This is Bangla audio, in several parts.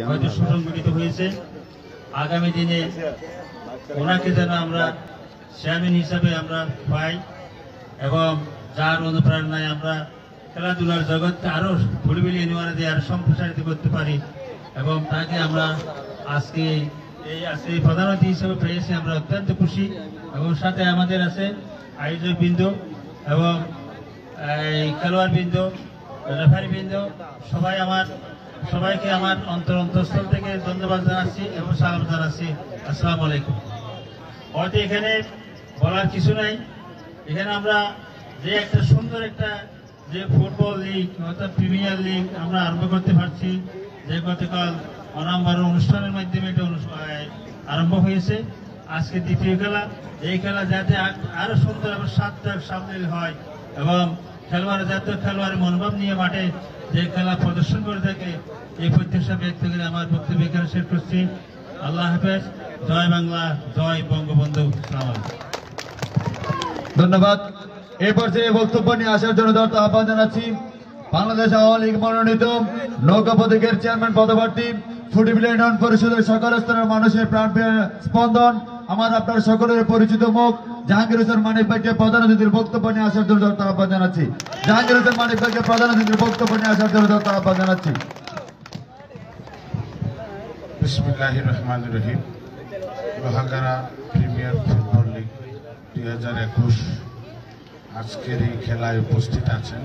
হয়তো সুসংগঠিত হয়েছে। আগামী দিনে ওনাকে যেন আমরা চেয়ারম্যান হিসাবে আমরা পাই এবং যার অনুপ্রেরণায় আমরা খেলাধুলার জগৎকে আরো ফুলবিলি ইউনিভার্সিটি আরো সম্প্রসারিত করতে পারি এবং তাকে আমরা আজকে এই প্রধান অতিথি হিসেবে পেয়েছি। আমরা অত্যন্ত খুশি এবং সাথে আমাদের আছে আয়োজক বৃন্দ এবং এই খেলোয়াড় বৃন্দ, রেফারি বৃন্দ, সবাইকে আমার অন্তঃস্থল থেকে ধন্যবাদ জানাচ্ছি এবং সালাম জানাচ্ছি। আসসালামু আলাইকুম। হয়তো এখানে বলার কিছু নাই, এখানে আমরা যে একটা সুন্দর একটা যে ফুটবল লিগ অর্থাৎ প্রিমিয়ার লিগ আমরা আরম্ভ করতে পারছি, যে গতকাল অনাম্বর অনুষ্ঠানের মাধ্যমে এটা আরম্ভ হয়েছে। আজকে দ্বিতীয় খেলা, এই খেলা যাতে আরো সুন্দর এবং সামনে হয় এবং খেলোয়াড় যাতে খেলোয়াড়ের মনোভাব নিয়ে মাঠে যে খেলা প্রদর্শন করে থাকে, এই প্রত্যাশা ব্যক্ত করে আমার বক্তব্য এখানে শেষ করছি। আল্লাহ হাফেজ। জয় বাংলা, জয় বঙ্গবন্ধু। ধন্যবাদ। এই পর্যায়ে বক্তব্য নিয়ে আসার জন্য আহ্বান জানাচ্ছি বাংলাদেশ আওয়ামী লীগ মনোনীত নৌকা পদকের চেয়ারম্যান পদপ্রার্থী ফুটিবিলি ইউনিয়ন পরিষদের সকল স্তরের মানুষের প্রাণ স্পন্দন, আমার আপনার সকলের পরিচিত মুখ জাহাঙ্গীর হোসেন মানিক ভাইকে প্রধান অতিথির বক্তব্য নিয়ে আসার জন্য আহ্বান জানাচ্ছি। জাহাঙ্গীর হোসেন মানিক ভাইকে প্রধান অতিথির বক্তব্য নিয়ে আসার জন্য আহ্বান জানাচ্ছি। বিসমিল্লাহির রহমানির রহিম। লোহাগাড়া প্রিমিয়ার ফুটবল লিগ 2021 আজকের এই খেলায় উপস্থিত আছেন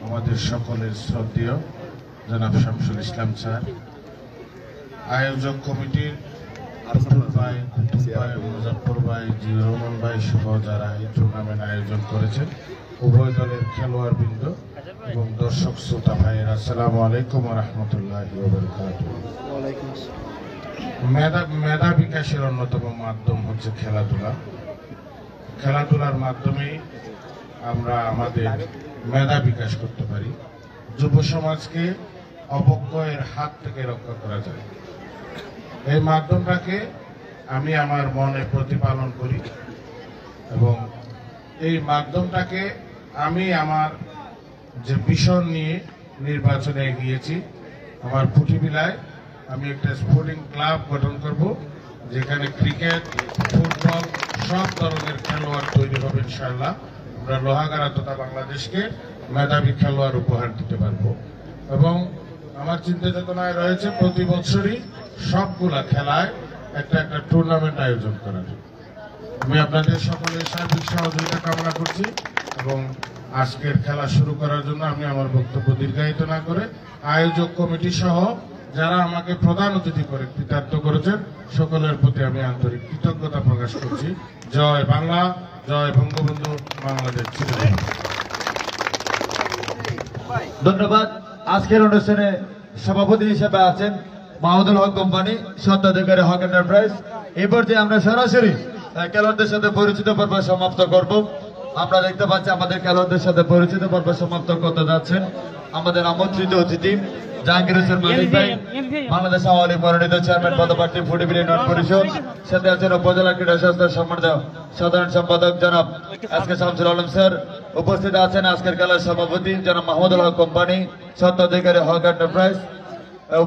আমাদের সকলের শ্রদ্ধেয় জনাব শামসুল ইসলাম স্যার, আয়োজক কমিটির আব্দুল ভাই, কুতুব ভাই, মুজাফর ভাই, জিয়া রহমান ভাই সহ যারা এই টুর্নামেন্ট আয়োজন করেছেন, উভয় দলের খেলোয়াড় বৃন্দ এবং দর্শক শ্রোতা ভাইয়েরা, আসসালামু আলাইকুম ওয়া রাহমাতুল্লাহি ওয়া বারাকাতুহু। মেধা বিকাশের অন্যতম মাধ্যম হচ্ছে খেলাধুলা। খেলাধুলার মাধ্যমে আমরা আমাদের মেধা বিকাশ করতে পারি, যুব সমাজকে অবক্ষয়ের হাত থেকে রক্ষা করা যায়। এই মাধ্যমটাকে আমি আমার মনে প্রতিপালন করি এবং এই মাধ্যমটাকে আমি আমার যে মিশন নিয়ে নির্বাচনে গিয়েছি, আমার ফুটিবিলায় আমি একটা স্পোর্টিং ক্লাব গঠন করব, যেখানে ক্রিকেট, ফুটবল সব ধরনের খেলোয়াড় তৈরি হবে ইনশাআল্লাহ। আমরা লোহাগাড়া তথা বাংলাদেশকে মেধাবী খেলোয়াড় উপহার দিতে পারবো এবং আমার চিন্তা চেতনায় রয়েছে প্রতি বছরই সবগুলা খেলায় একটা টুর্নামেন্ট আয়োজন করার। আমি আপনাদের সকলের সার্বিক সহযোগিতা কামনা করছি এবং আজকের খেলা শুরু করার জন্য আমি আমার বক্তব্য দীর্ঘায়িত না করে আয়োজক কমিটি সহ যারা আমাকে প্রধান অতিথি করে কৃতার্থ করেছেন সকলের প্রতি আমি আন্তরিক কৃতজ্ঞতা প্রকাশ করছি। জয় বাংলা, জয় বঙ্গবন্ধু, বাংলাদেশ। ধন্যবাদ। আজকের অনুষ্ঠানে সভাপতি হিসেবে আছেন মাহমুদুল হক কোম্পানি, স্বত্বাধিকারী হক এন্টারপ্রাইজ। এই পর্যায়ে আমরা সরাসরি খেলোয়াড়দের সাথে পরিচিত পর্ব সমাপ্ত করব। আমরা দেখতে পাচ্ছি আমাদের খেলোয়াড়দের সাথে পরিচিত পর্ব সমাপ্ত করতে যাচ্ছেন আমাদের আমন্ত্রিত অতিথি জাহাঙ্গীর হোসেন মানিক ভাই, বাংলাদেশ আওয়ামী লীগ মনোনীত চেয়ারম্যান পদপ্রার্থী ফুটিবিলি ইউনিয়ন পরিষদ। সাথে আছেন উপজেলা ক্রীড়া সংস্থার সম্মানিত সাধারণ সম্পাদক জনাব S K Shamsul Alam sir. উপস্থিত আছেন আজকের খেলার সভাপতি জনাব মাহমুদুল হক কোম্পানি, স্বত্বাধিকারী হক এন্টারপ্রাইজ।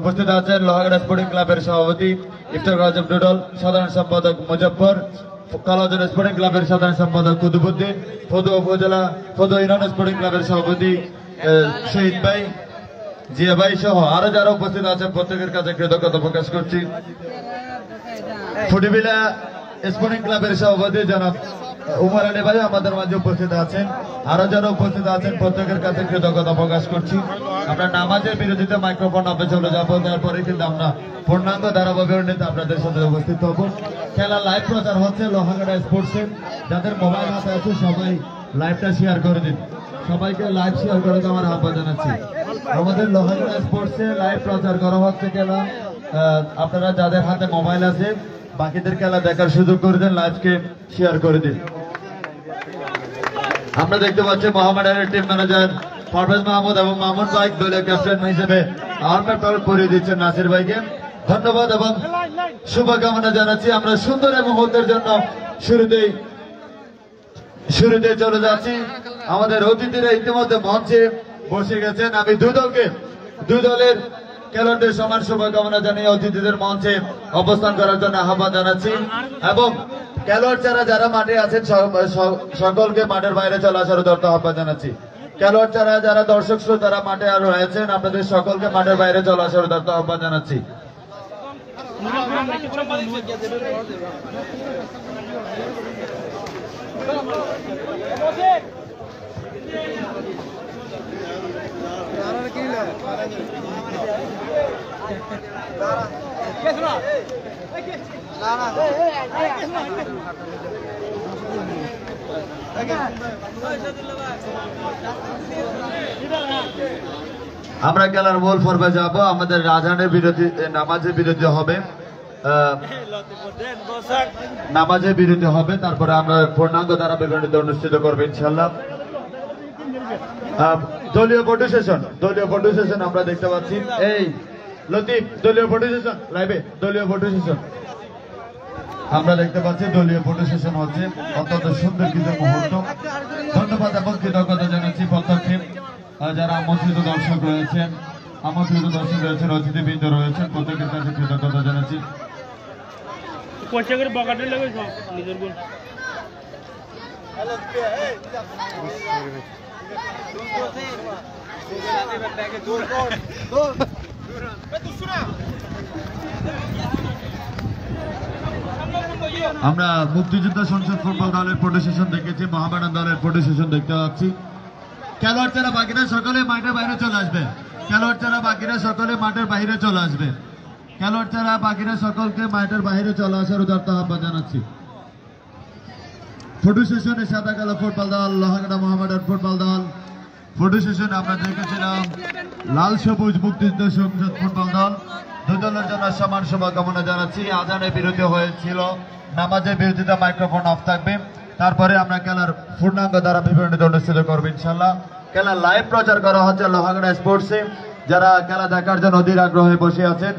উপস্থিত আছেন লোহাগাড়া স্পোর্টিং ক্লাবের সভাপতি ইফতার রাজব ডুডল, সাধারণ সম্পাদক মুজফর, কালাউদ্দিন স্পোর্টিং ক্লাবের সাধারণ সম্পাদক কুতুবুদ্দিন, ফদুয়া উপজেলা ফদুয়া ইউনিয়ন স্পোর্টিং ক্লাবের সভাপতি শহীদ ভাই, জিয়া ভাই সহ আরো যারা উপস্থিত আছেন প্রত্যেকের কাছে কৃতজ্ঞতা প্রকাশ করছি। ফুটিবিলা স্পোর্টিং ক্লাবের সভাপতি জনাব উমর আলী ভাই আমাদের মাঝে উপস্থিত আছেন, আরো যারা উপস্থিত আছেন প্রত্যেকের কাছে কৃতজ্ঞতা প্রকাশ করছি। আমরা নামাজের বিরোধিতা মাইক্রোফোন আপে চলে যাবো, তারপরে কিন্তু আমরা পূর্ণাঙ্গ ধারাবাহিকতা আপনাদের সাথে উপস্থিত হব। খেলা লাইভ প্রচার হচ্ছে লোহাগাড়া স্পোর্টসে, যাদের মোবাইল হাতে আছে সবাই লাইভটা শেয়ার করে দিন, সবাইকে লাইভ শেয়ার করে দেওয়ার আহ্বান জানাচ্ছি। আমাদের লোহাগাড়া স্পোর্টসে লাইভ প্রচার করা হচ্ছে খেলা, আপনারা যাদের হাতে মোবাইল আছে বাকিদের খেলা দেখার সুযোগ করে দিন, লাইভকে শেয়ার করে দিন। আমরা দেখতে পাচ্ছি মোহামেডানের টিম ম্যানেজার পারভেজ মাহমুদ এবং মামুন ভাই দলীয় ক্যাপ্টেন হিসেবে আহমেদ পারভেজ পরিয়ে দিচ্ছেন নাসির ভাইকে। ধন্যবাদ এবং শুভকামনা জানাচ্ছি। আমরা সুন্দর এবং মুহূর্তের জন্য শুরুতে চলে যাচ্ছি। আমাদের অতিথিরা ইতিমধ্যে মঞ্চে বসে গেছেন। আমি দুই দলের খেলোয়াড়দের সমান শুভকামনা জানিয়ে অতিথিদের মঞ্চে অবস্থান করার জন্য আহ্বান জানাচ্ছি এবং খেলোয়াড় ছাড়া যারা মাঠে আছেন সকলকে মাঠের বাইরে চলে আসার উদারত আহ্বান জানাচ্ছি। খেলোয়াড় ছাড়া যারা দর্শক শ্রোতারা মাঠে আরো রয়েছেন আপনাদের সকলকে মাঠের বাইরে চলে আসার উদারত আহ্বান জানাচ্ছি। আমরা খেলার মূল পর্বে যাব। আমাদের আজানের বিরতি নামাজের বিরতি হবে, নামাজের বিরতি হবে, তারপরে আমরা পূর্ণাঙ্গ দ্বারা বিবরণী অনুষ্ঠিত করবো ইনশাল্লাহ। দলীয় ফটো সেশন আমরা দেখতে পাচ্ছি। এই লতিফ, দলীয় ফটো সেশন লাইভে, দলীয় ফটো সেশন আমরা দেখতে পাচ্ছি। দলীয় ফটো সেশন হচ্ছে অত্যন্ত সুন্দর কিছু মুহূর্ত। ধন্যবাদ এবং কৃতজ্ঞতা জানাচ্ছি প্রত্যেককে যারা আমন্ত্রিত দর্শক রয়েছেন, অতিথিবৃন্দ রয়েছেন, প্রত্যেকের কাছে কৃতজ্ঞতা জানাচ্ছি। আমরা মুক্তিযোদ্ধা সংসদ ফুটবল দলের ফটো সেশন দেখেছি, মহামেডান দলের ফটো সেশন দেখতে পাচ্ছি। খেলোয়াড় ছাড়া বাকিরা সকলে মাঠের বাইরে চলে আসবে। খেলোয়াড় ছাড়া বাকিরা সকলে মাঠের বাইরে চলে আসবে। খেলোয়াড় ছাড়া বাকিরা সকলকে মাঠের বাইরে চলে আসার উদারত আহ্বান জানাচ্ছি। ফটো সেশনে সাদা কালো ফুটবল দল, লোহাগাড়া মহামেডান ফুটবল দল। ফটো সেশনে আমরা দেখেছিলাম লাল সবুজ মুক্তিযোদ্ধা সংসদ ফুটবল দল। দুই দলের জন্য সমান শুভকামনা জানাচ্ছি। আজানের বিরতি হয়েছিল, নামাজের বিরতিতে মাইক্রোফোন অফ থাকবে। তারপরে আমরা খেলার পূর্ণাঙ্গ দ্বারা বিবরণী অনুষ্ঠিত করবো ইনশাল্লাহ। খেলা লাইভ প্রচার করা হচ্ছে লোহাগাড়া স্পোর্টসে। যারা খেলা দেখার জন্য অধীর আগ্রহে বসে আছেন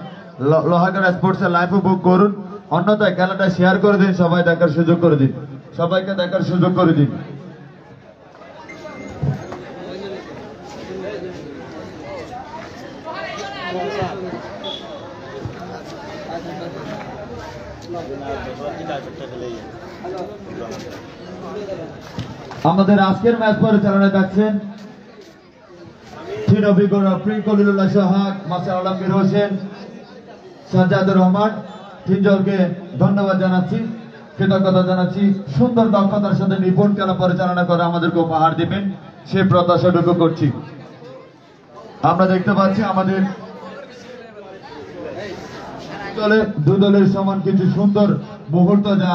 লোহাগাড়া স্পোর্টসে লাইভ বুক করুন, অন্যথায় খেলাটা শেয়ার করে দিন, সবাই দেখার সুযোগ করে দিন, সবাইকে দেখার সুযোগ করে দিন। আমাদের আজকের ম্যাচ পরিচালনায় থাকছেন কলিলুল্লাহ সোহাগ, মাসার আলমগীর হোসেন, সাজ্জাদুর রহমান। তিনজনকে ধন্যবাদ জানাচ্ছি, কৃতজ্ঞতা জানাচ্ছি। সুন্দর দক্ষতার সাথে নিপুণ খেলা পরিচালনা করে আমাদেরকে উপহার দিবেন সেই প্রত্যাশাটুকু করছি। আমরা দেখতে পাচ্ছি আমাদের দুই দলের সমান কিছু সুন্দর মুহূর্ত, যা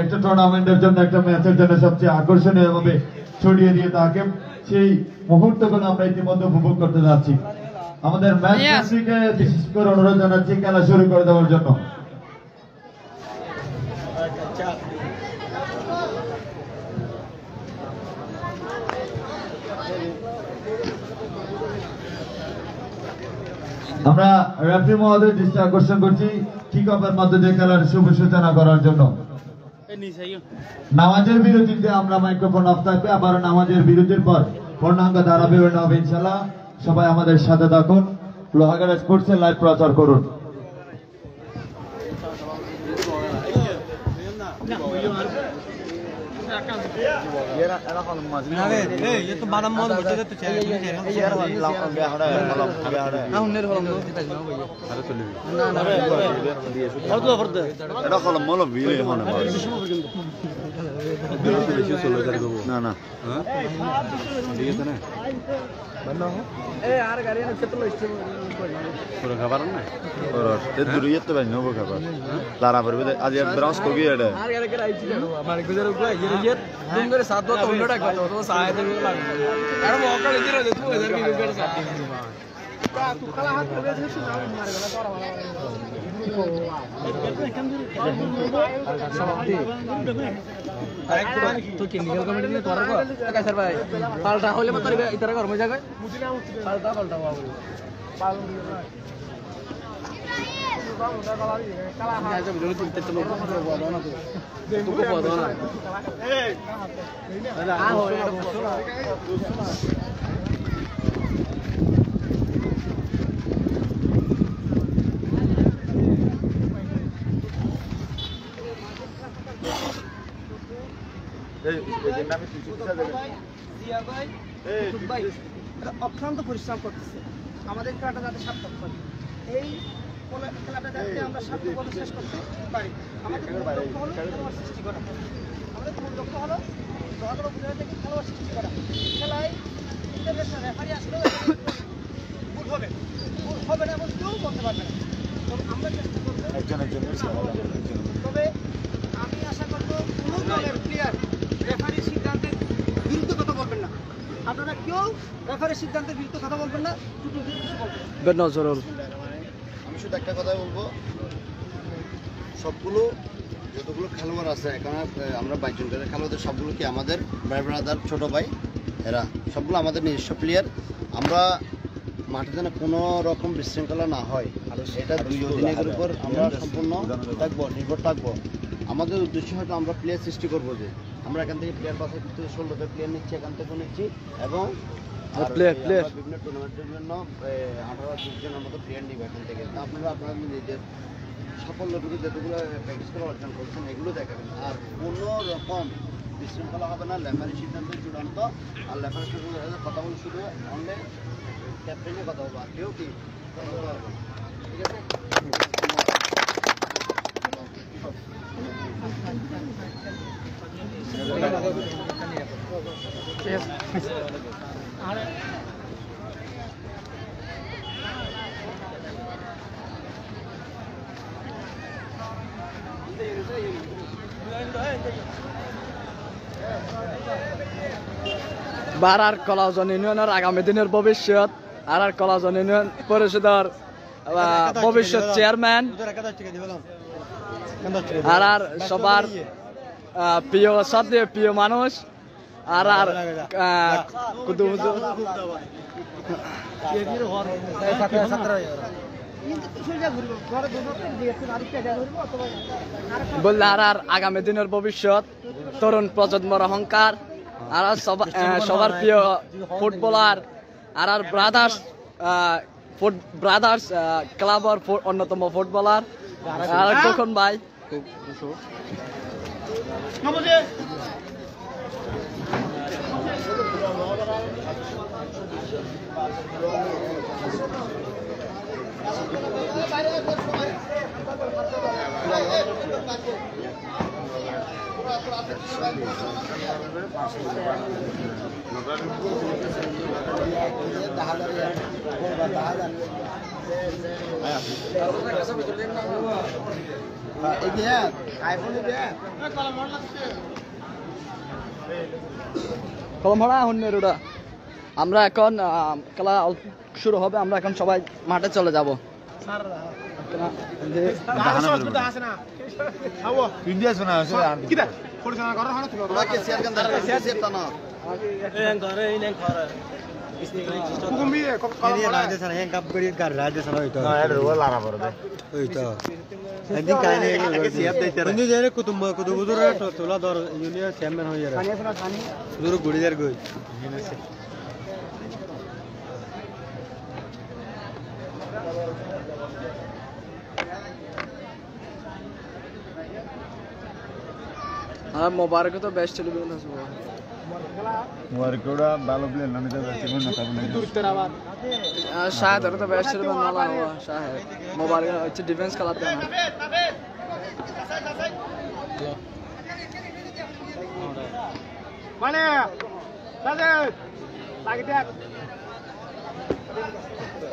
একটা টুর্নামেন্টের জন্য, একটা ম্যাচের জন্য সবচেয়ে আকর্ষণীয় ভাবে ছড়িয়ে দিয়ে থাকে। সেই মুহূর্তগুলো আমরা ইতিমধ্যে উপভোগ করতে যাচ্ছি। আমাদের ম্যাচ রেফারিকে বিশেষ করে অনুরোধ জানাচ্ছি খেলা শুরু করে দেওয়ার জন্য। আমরা রেফারি মহোদয়ের দৃষ্টি আকর্ষণ করছি কিক অফের মধ্যে দিয়ে খেলার শুভ সূচনা করার জন্য। নামাজের বিরতিতে আমরা মাইক্রোফোন অফ থাকবে, আবার নামাজের বিরতির পর পূর্ণাঙ্গ ধারা বিবরণী হবে ইনশাল্লাহ। সবাই আমাদের সাথে থাকুন, লোহাগাড়া স্পোর্টসের লাইভ প্রচার করুন। খাবার না দূরিয়ে তো বাইন হবো খাবার লারা পড়বে আজ ব্রাউন্স কগি এটা আর গারে কে আইছি আমার গুজর কো ইয়ে তুম করে সাথ তো উল্টোটা করতো তো সায় দেবে লাগে আর মौका लेके रह तू इधर की विकेट साथ तू काला हाथ लगे से सुना मारे गला तोरा वाला तो केमिकल कमेटी ने तोरा को काय सर भाई पाल्टा होले मत इधर घर में जाके पाल्टा हुआ पाल काला हाथ जब जो तुम चलो बोलो ना तू को बोलो ना हां हो यार অক্লান্ত পরিশ্রম করতেছে আমাদের খেলাটা যাতে সার্থক হয় এই খেলাটা যাতে আমরা সার্থকভাবে শেষ করতে পারি। আমাদের মূল লক্ষ্য হলো খেলোয়াড় সৃষ্টি করা। আমাদের মূল লক্ষ্য হলো দলগুলো উপজেলা থেকে খেলোয়াড় সৃষ্টি করা। খেলায় ইন্টারন্যাশনাল রেফারি আসলেও ভুল হবে না এমন কেউ বলতে পারবে না। তবে আমরা চেষ্টা করবো তবে আমি আশা করবো কোনো দলের প্লেয়ার রেফারির সিদ্ধান্তের বিরুদ্ধে কথা বলবেন না। আপনারা কেউ রেফারির সিদ্ধান্তের বিরুদ্ধে কথা বলবেন না। আমি শুধু একটা কথাই বলবো, সবগুলো যতগুলো খেলোয়াড় আছে এখানে আমরা 22 জন করে খেলোয়াড়দের সবগুলো কি আমাদের ভাই ব্রাদার ছোট ভাই, এরা সবগুলো আমাদের নিজস্ব প্লেয়ার। আমরা মাঠে যেন কোনো রকম বিশৃঙ্খলা না হয় এটা দুই অধিনায়কের উপর আমরা সম্পূর্ণ থাকবো, নির্ভর থাকবো। আমাদের উদ্দেশ্য হয়তো আমরা প্লেয়ার সৃষ্টি করবো, যে আমরা এখান থেকে প্লেয়ার পাশে 16টা প্লেয়ার নিচ্ছি, এখান থেকে নিচ্ছি এবং বিভিন্ন টুর্নামেন্টের জন্য 18-20 জনের মতো প্লেয়ার নিব এখান থেকে। আপনারা আপনারা নিজেদের সাফল্যটুকু যেগুলো প্র্যাকটিস করে অর্জন করছেন এগুলো দেখাবেন। আর কোনো রকম বিশৃঙ্খলা হবে না, লেফারি সিদ্ধান্ত চূড়ান্ত। আর লেফারি কথা বলে শুধু অনলি ক্যাপ্টেনের কথা বলবো, আর কেউ কি কথা বলতে পারবো না। ঠিক আছে? বারার কলাজন ইউনিয়নের আগামী দিনের ভবিষ্যৎ, আর কলাজন ইউনিয়ন পরিষদের ভবিষ্যৎ চেয়ারম্যান, আর সবার প্রিয় সবচেয়ে প্রিয় মানুষ, আর বললে আর আগামী দিনের ভবিষ্যৎ, তরুণ প্রজন্মের অহংকার, আর সবার প্রিয় ফুটবলার, আর ব্রাদার্স ক্লাবের অন্যতম ফুটবলার আর কখন ভাই আমরা এখন খেলা শুরু হবে, আমরা এখন সবাই মাঠে চলে যাব। আর মোবারক তো বেস্ট ছিল ভালো প্লেয়ার নামে শাহেদ তো বেস্ট ছিল শাহেদ মোবারক হচ্ছে ডিফেন্স খেলাতে মানে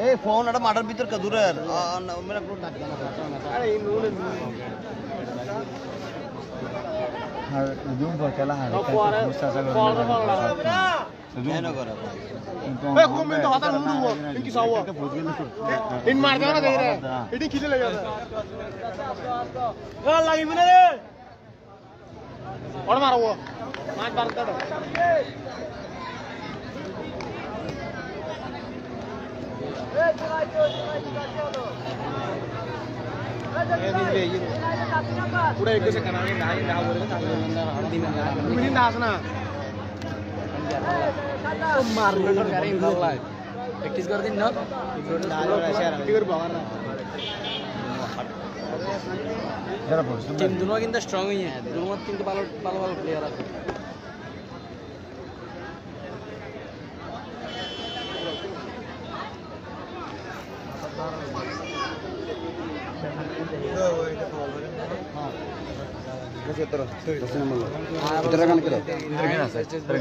এই ফোন একটা মাঠের ভিতর দূরের খেলা হয় টিম দুটো কিন্তু স্ট্রং হয়ে কিন্তু ভালো ভালো ভালো প্লেয়ার আছে।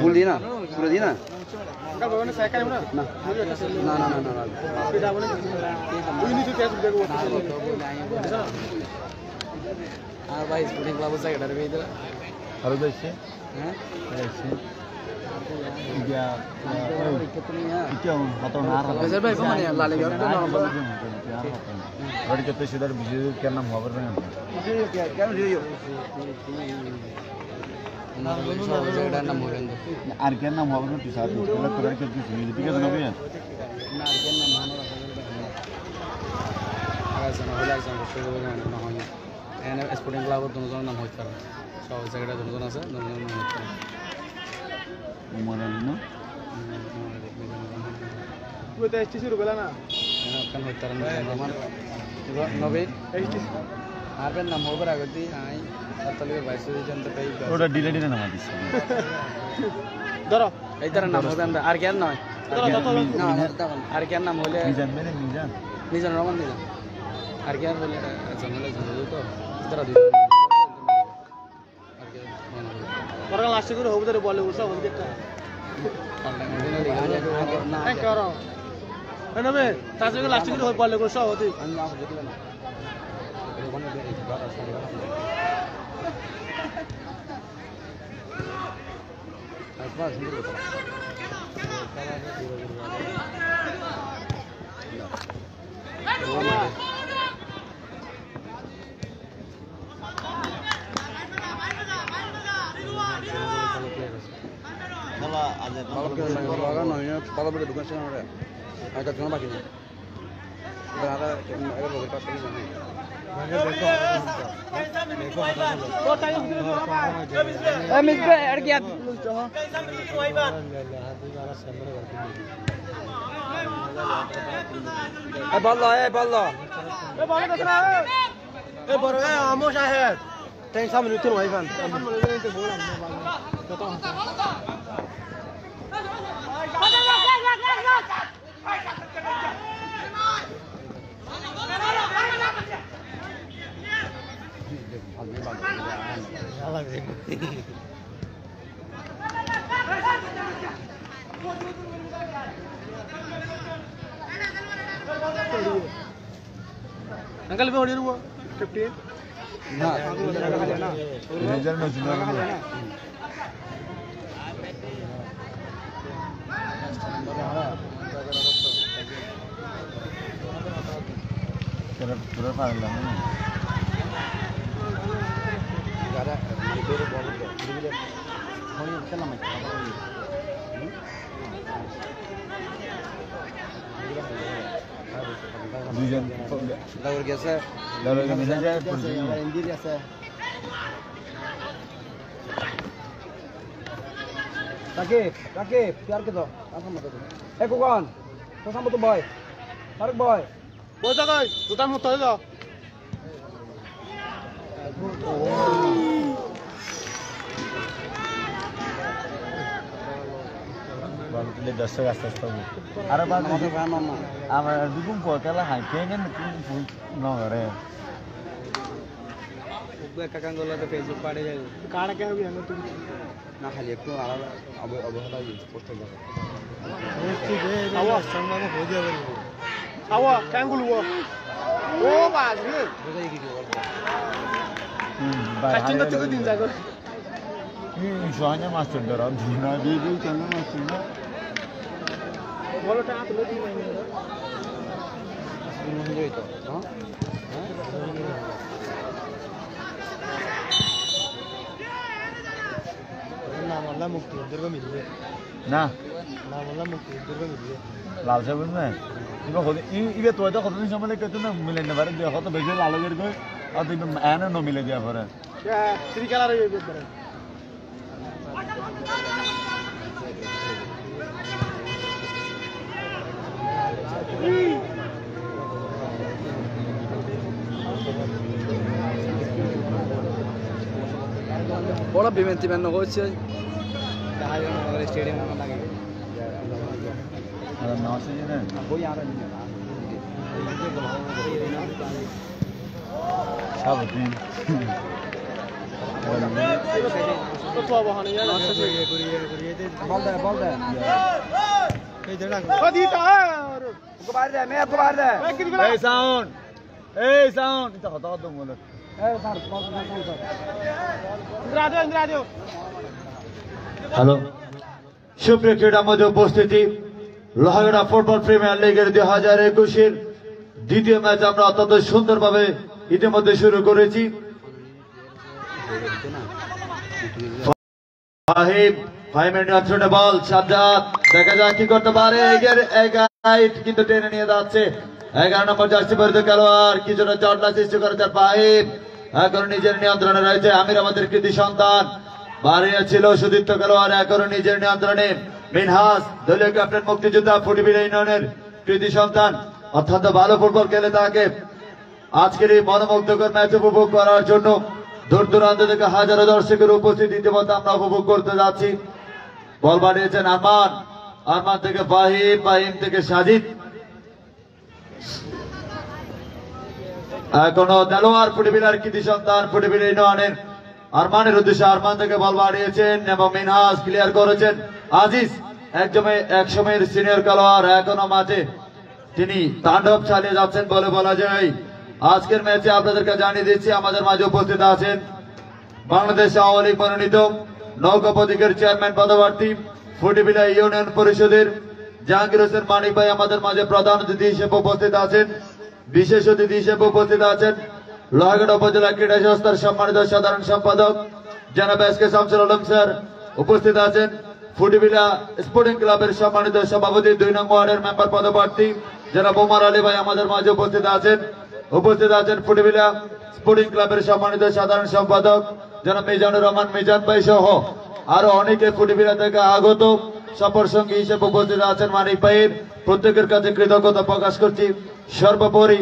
ভুল দি না পুরো দি না আর ভাই স্পোর্টিং ক্লাব জায়গাটা রেখে দিলা আর যাইছে হ্যাঁ যাইছে ইয়া কি হতো না আর স্যার ভাই কমানে লা লিগা তো না और कितने सीधर बिजली क्या नाम खबर नहीं কেন দিও না জায়গাটার নাম হলেন আর क्या नाम खबर नहीं साथ में मतलब कलर के कुछ नहीं ठीक है ना भैया না কেন নাম মানো রাখা না হলে একজন শুরু করে না হয় এনে স্পোর্টিং ক্লাবের দুজন নাম হইতে পারে সব জায়গাটা দুজন আছে দুজন নাম হইতে পারে उमर अली ना वो तो एचटी शुरू करा ना kan hotar nama nobe arben nam over agati ai atale baisu jante pai ওটা ডিলেট না নাম দিছে ধরো এই তার নাম হবে আমরা আর কেন নয় না আর কেন নাম হলে মিজান মেরে মিজান নিজন রমান নিজন আর কেন বলে জানলে জানলে তো তারা দুই আর কেন পরে লাস্ট করে হবে ধরে বলে উঠা হবে একটা না এই করো না বে তাজকে লাস্ট করে হবে বলে করে সব হতে আমি না বুঝতে না ওখানে এই বাত আছে আসবা সুন্দর কথা अंकल भी हो रही है 15 না মিজান না ছিল तेरा पूरा पागल है ना যারা মানে বের বল দিলে হয় খেলা মাই দুইজন দাউর গেছে দাঁড়া মিজান যায় ইঞ্জিরি আছে তাকে প্যার কে দাও আসো মত এ কোকান তো সামনে তো ভাই তারক ভাই वो जगह दुकान में तो है বালুতে দর্শক আস্তে আস্তে আরে বাদ আমার দুগুম পতেলা হাইতে নেন ফুল নগরে কাকাঙ্গলা তো ফেসবুক পাড়ে যায় काड़ा क्या होगी हमें तुम না খালি একটু আলাদা অবহেলা ইউজ করতে যাবে आवा संगम हो गया आवा कैंगुल वो बाज रे বোঝাই কি করব कास्टिंग तो दिन जागो সোহানা মাস্টার ধরা দিনা দিয়ে দিই কেন মাস্টার না बोलो टा तो लगी नहीं শুরু হয়ে যাইতো হ্যাঁ ना मोहल्ला मुक्ति उधर को मिल गया না ना मोहल्ला मुक्ति उधर को मिल गया লাল সাহেব না ইবা হল ইবে তো এটা কতদিন সময় লাগে তো না মিলে না পারে দেখো তো বেশি লাল করে কই আর তুমি এনে ন মিলে দিয়া পারে क्या श्री कलर है ये इधर বড় বিমেন্টি মেন হচ্ছে স্টেডিয়াম লাগে আর না আছে না বই আর সব দিন এই সাউন্ড এটা কথা কথা বলে হ্যালো সুপ্রিয় ক্রীড়া মধ্যে উপস্থিতি লোহাগড়া ফুটবল প্রিমিয়ার লিগের 2021-এর দ্বিতীয় ম্যাচ আমরা অত্যন্ত সুন্দরভাবে ইতিমধ্যে শুরু করেছি। নিয়ন্ত্রণে বল সাজ্জাদ, দেখা যাক কি করতে পারে, কিন্তু টেনে নিয়ে যাচ্ছে 11 নম্বর জার্সি পরিহিত খেলোয়াড়, কিছুটা জটলা সৃষ্টি করেছে ফাহিম, এখন নিজের নিয়ন্ত্রণে রয়েছে আমির, আমাদের কৃতি সন্তান বাড়িয়েছিল সুদীপ্ত খেলোয়াড়, এখন নিজের নিয়ন্ত্রণে মিনহাস, দলীয় ক্যাপ্টেন মুক্তিযোদ্ধা ফুটবল ইউনিয়নের কৃতি সন্তান, অত্যন্ত ভালো ফুটবল খেলে থাকে। আজকের এই মনোমুগ্ধকর ম্যাচ উপভোগ করার জন্য দূর দূরান্ত থেকে হাজারো দর্শকের উপস্থিতি ইতিমধ্যে আমরা উপভোগ করতে যাচ্ছি। বল বাড়িয়েছেন আরমান, আরমান থেকে ফাহিম, ফাহিম থেকে সাজিদ, এখনো দেলোয়ার ফুটবলার কৃতি সন্তান ফুটবল ইউনিয়নের আরমানের উদ্দেশ্যে আরমান থেকে বল বাড়িয়েছেন এবং মিনহাস ক্লিয়ার করেছেন। আজিজ এক সময়ের সিনিয়র খেলোয়াড়, এখনো মাঠে তিনি তাণ্ডব চালিয়ে যাচ্ছেন বলে বলা যায়। আজকের ম্যাচে আপনাদেরকে জানিয়ে দিচ্ছি আমাদের মাঝে উপস্থিত আছেন বাংলাদেশ আওয়ামী লীগ মনোনীত নৌকা প্রতীকের চেয়ারম্যান পদপ্রার্থী ফুটবিলা ইউনিয়ন পরিষদের জাহাঙ্গীর হোসেন মানিক ভাই আমাদের মাঝে প্রধান অতিথি হিসেবে উপস্থিত আছেন। বিশেষ অতিথি হিসেবে উপস্থিত আছেন লোহাগড়া উপজেলা ক্রীড়া সংস্থার সম্মানিত সাধারণ সম্পাদক জনাব S K Shamsul Alam sir, উপস্থিত আছেন ফুটবিলা স্পোর্টিং ক্লাবের সম্মানিত সভাপতি 2 নং ওয়ার্ডের মেম্বার পদপ্রার্থী জনাব ওমর আলী ভাই আমাদের মাঝে উপস্থিত আছেন ফুটবিলা স্পোর্টিং ক্লাবের সম্মানিত সাধারণ সম্পাদক জনাব মিজানুর রহমান মিজান ভাই সহ আরো অনেকে ফুটবিলা থেকে আগত সফর সঙ্গী হিসেবে উপস্থিত আছেন মানিক ভাইয়ের, প্রত্যেকের কাছে কৃতজ্ঞতা প্রকাশ করছি। সর্বোপরি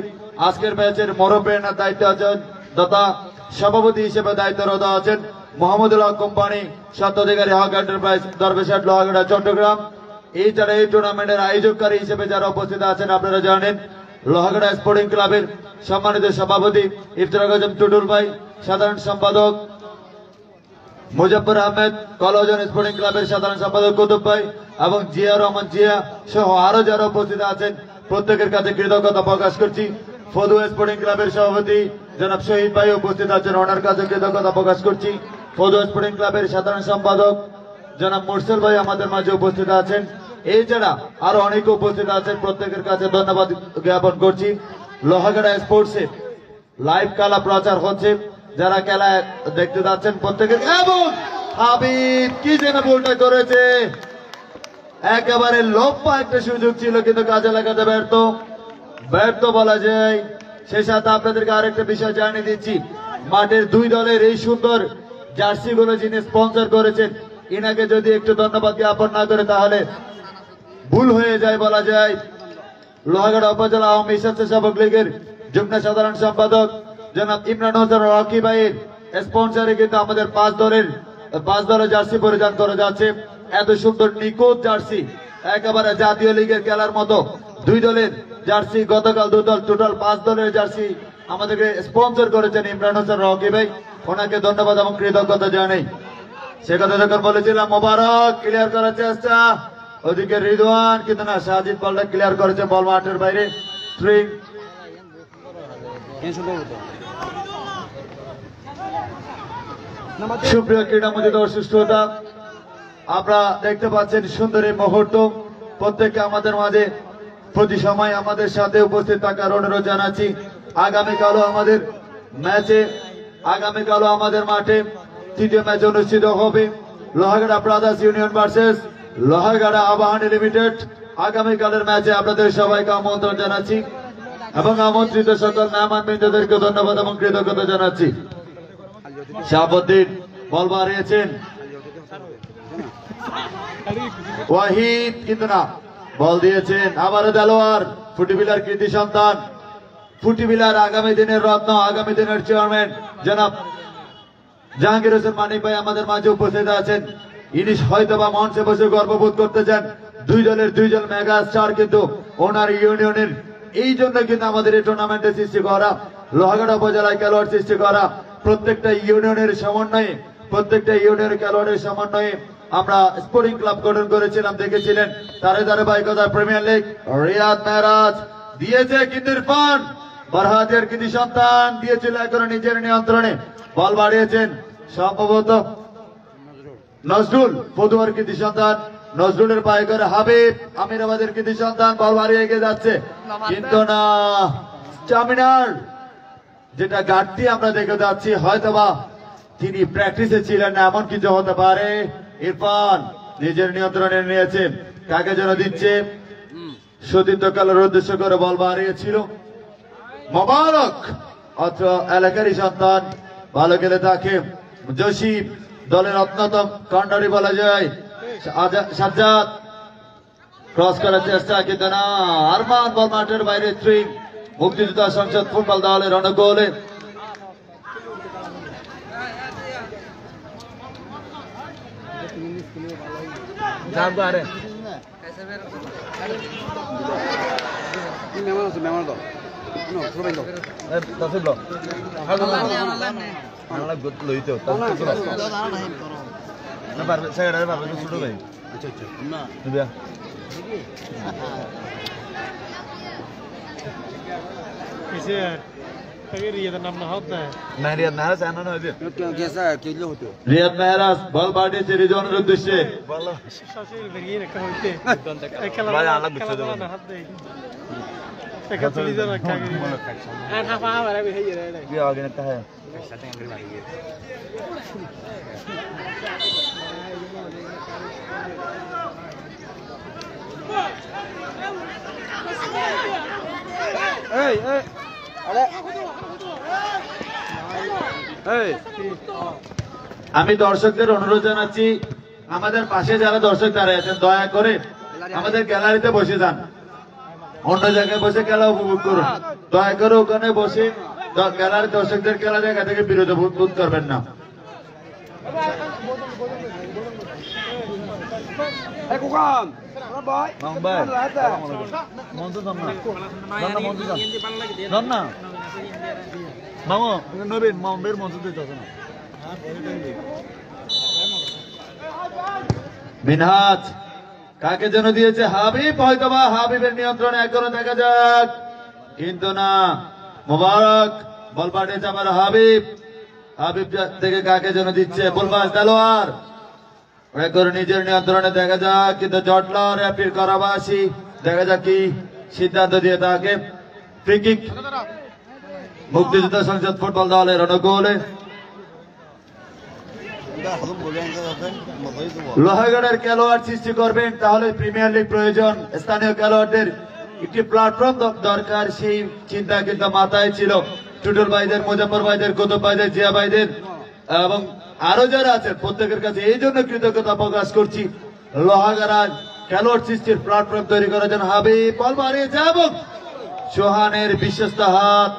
আজকের ম্যাচের মরপ্রেরণার দায়িত্ব আছেন তথা সভাপতি হিসেবে দায়িত্বরত আছেন মোহাম্মদুল হক কোম্পানি, স্বত্বাধিকারী হক এন্টারপ্রাইজ, দরবেশহাট, লোহাগড়া, চট্টগ্রাম। এই যারা এই টুর্নামেন্টের আয়োজককারী হিসেবে যারা উপস্থিত আছেন আপনারা জানেন লোহাগড়া স্পোর্টিং ক্লাবের সম্মানিত সভাপতি ইফতেখার আজম টুটুল ভাই, সাধারণ সম্পাদক মুজফর আহমেদ, কলজন স্পোর্টিং ক্লাবের সাধারণ সম্পাদক কুতুব ভাই এবং জিয়া রহমান জিয়া সহ আরো যারা উপস্থিত আছেন প্রত্যেকের কাছে কৃতজ্ঞতা প্রকাশ করছি। ফদু স্পোর্টিং ক্লাবের সভাপতি জনাব শহীদ ভাই উপস্থিত আছেন, ওনার কাছে কৃতজ্ঞতা প্রকাশ করছি। ফদু স্পোর্টিং ক্লাবের সাধারণ সম্পাদক জনাব মুরসেল ভাই আমাদের মাঝে উপস্থিত আছেন। এছাড়া আরো অনেকে উপস্থিত আছেন, প্রত্যেকের কাছে ধন্যবাদ জ্ঞাপন করছি। লোহাগড়া স্পোর্টসে লাইভ খেলা প্রচার হচ্ছে, যারা খেলা দেখতে যাচ্ছেন প্রত্যেকের, এবং হাবিব কি যেন ভুলটা করেছে, একেবারে লম্বা একটা সুযোগ ছিল কিন্তু কাজে লাগাতে ব্যর্থ বলা যায়। সেই সাথে আপনাদেরকে আরেকটা বিষয় জানিয়ে দিচ্ছি, মাঠের 2 দলের এই সুন্দর জার্সি গুলো যিনি স্পন্সর করেছেন ইনাকে যদি একটু ধন্যবাদ জ্ঞাপন না করে তাহলে ভুল হয়ে যায় বলা যায়। লোহাগড়া উপজেলা আওয়ামী স্বেচ্ছাসেবক লীগের যুগ্ম সাধারণ সম্পাদক জনাব ইমরান হোসেন রকি ভাইয়ের স্পন্সরে কিন্তু আমাদের 5 দলের জার্সি পরিধান করা যাচ্ছে। এত সুন্দর নিখুঁত জার্সি, একেবারে জাতীয় লিগের খেলার মতো 2 দলের জার্সি, গতকাল 2 দল, টোটাল 5 দলের জার্সি আমাদেরকে স্পন্সর করেছেন ইমরান হোসেন রকি ভাই, ওনাকে ধন্যবাদ এবং কৃতজ্ঞতা জানাই। সে কথা যখন বলেছিলাম মোবারক ক্লিয়ার করার চেষ্টা, ওদিকে রিদওয়ান কিন্তু না, সাজিদ বলটা ক্লিয়ার করেছে বল মাঠের বাইরে। সুপ্রিয় ক্রীড়ামন্ত্রী দর্শক শ্রোতা, আপনারা দেখতে পাচ্ছেন সুন্দর এই মুহূর্ত, প্রত্যেককে আমাদের মাঝে প্রতি সময় আমাদের সাথে উপস্থিত থাকার অনুরোধ জানাচ্ছি। আগামীকালও আমাদের মাঠে 3য় ম্যাচ অনুষ্ঠিত হবে, Lohagara brothers union versus Lohagara Abahani limited. আগামীকালের ম্যাচে আপনাদের সবাইকে আমন্ত্রণ জানাচ্ছি এবং আমন্ত্রিত সকল মেহমানবৃন্দদেরকে ধন্যবাদ এবং কৃতজ্ঞতা জানাচ্ছি। শাহাবুদ্দিন বল বাড়িয়েছেন, ওয়াহিদ কিন্তু না, বল দিয়েছেন আবারও দেলোয়ার, ফুটবিলার কৃতি সন্তান, ফুটবিলার আগামী দিনের রত্ন, আগামী দিনের চেয়ারম্যান জনাব জাহাঙ্গীর হোসেন মানিক ভাই আমাদের মাঝে উপস্থিত আছেন। ইনি হয়তো বা মঞ্চে বসে গর্ববোধ করতে চান, 2 দলের 2 জন মেগা স্টার কিন্তু ওনার ইউনিয়নের, এই জন্য কিন্তু আমাদের এই টুর্নামেন্টে সৃষ্টি করা, লোহাগড়া উপজেলায় খেলোয়াড় সৃষ্টি করা। প্রত্যেকটা ইউনিয়নের সমন্বয়ে, প্রত্যেকটা ইউনিয়নের খেলোয়াড়ের সমন্বয়ে আমরা স্পোর্টিং ক্লাব গঠন করেছিলাম, দেখেছিলেন। তার ধারাবাহিকতা প্রিমিয়ার লিগ। রিয়াদ মেহরাজ দিয়েছে কিন্তু ইরফান বারহাতের কৃতি সন্তান দিয়েছিল এখন নিজের নিয়ন্ত্রণে, বল বাড়িয়েছেন সম্ভবত নজরুল, পদুয়ার কৃতি সন্তান নজরুলের পায়ে করে হাবিব, আমিরাবাদের কৃতি সন্তান, বল বাড়িয়ে এগিয়ে যাচ্ছে কিন্তু না, স্টামিনার যেটা ঘাটতি আমরা দেখে যাচ্ছি, হয়তোবা তিনি প্র্যাকটিসে ছিলেন না, এমন কিছু হতে পারে। ইরফান নিজের নিয়ন্ত্রণে নিয়েছেন, কাকে যেন দিচ্ছে, সতীর্থ কালের উদ্দেশ্য করে বল বাড়িয়েছিল মোবারক, অত্র এলাকারই সন্তান, ভালো খেলে তাকে জসিম দলের অন্যতম কর্নারি বলা যায়। সাজ্জাদ ক্রস করার চেষ্টা কিন্তু না, আরমান বল মাঠের বাইরে থ্রি। মুক্তিযোদ্ধা সংসদ ফুটবল দলের অনুকূলে রিয়াদ মেহরাজ বল পাঠিয়েছে রিজওয়ানের উদ্দেশ্যে, আমি দর্শকদের অনুরোধ জানাচ্ছি, আমাদের পাশে যারা দর্শক দাঁড়িয়ে আছেন দয়া করে আমাদের গ্যালারিতে বসে যান, অন্য জায়গায় বসে খেলা উপভোগ করুন। দয়া করে ওখানে বসে গ্যালারি দর্শকদের খেলা জায়গা থেকে বিরত বোধ করবেন না। মিনহাজ কাকে যেন দিয়েছে হাবিব, হয়তোবা হাবিবের নিয়ন্ত্রণে এখনো দেখা যাক কিন্তু না, মোবারক বল পাঠিয়েছে আবার হাবিব, হাবিব থেকে কাকে যেন দিচ্ছে বলবাস দেলোয়ার, এখন নিজের নিয়ন্ত্রণে দেখা যাক কিন্তু জটলার অ্যাপিল করাবাসী, দেখা যাক কি সিদ্ধান্ত দিয়ে তাকে। ফ্রি কিক মুক্তিযোদ্ধা সংসদ ফুটবল দলের অনুকূলে। লোহাগড়ের খেলোয়াড় সৃষ্টি করবেন তাহলে প্রিমিয়ার লিগ প্রয়োজন, স্থানীয় খেলোয়াড়দের একটি প্ল্যাটফর্ম দরকার, সেই চিন্তা কিন্তু মাথায় ছিল টুটুল ভাইদের, মুজাফর ভাইদের, কুতুব ভাইদের, জিয়া ভাইদের এবং আরো যারা আছেন প্রত্যেকের কাছে এই জন্য কৃতজ্ঞতা প্রকাশ করছি। লোহাগড়ার খেলোয়াড় সৃষ্টির প্ল্যাটফর্ম তৈরি করার জন্য হাবিব বল মারিয়েছে এবং সোহানের বিশ্বস্ত হাত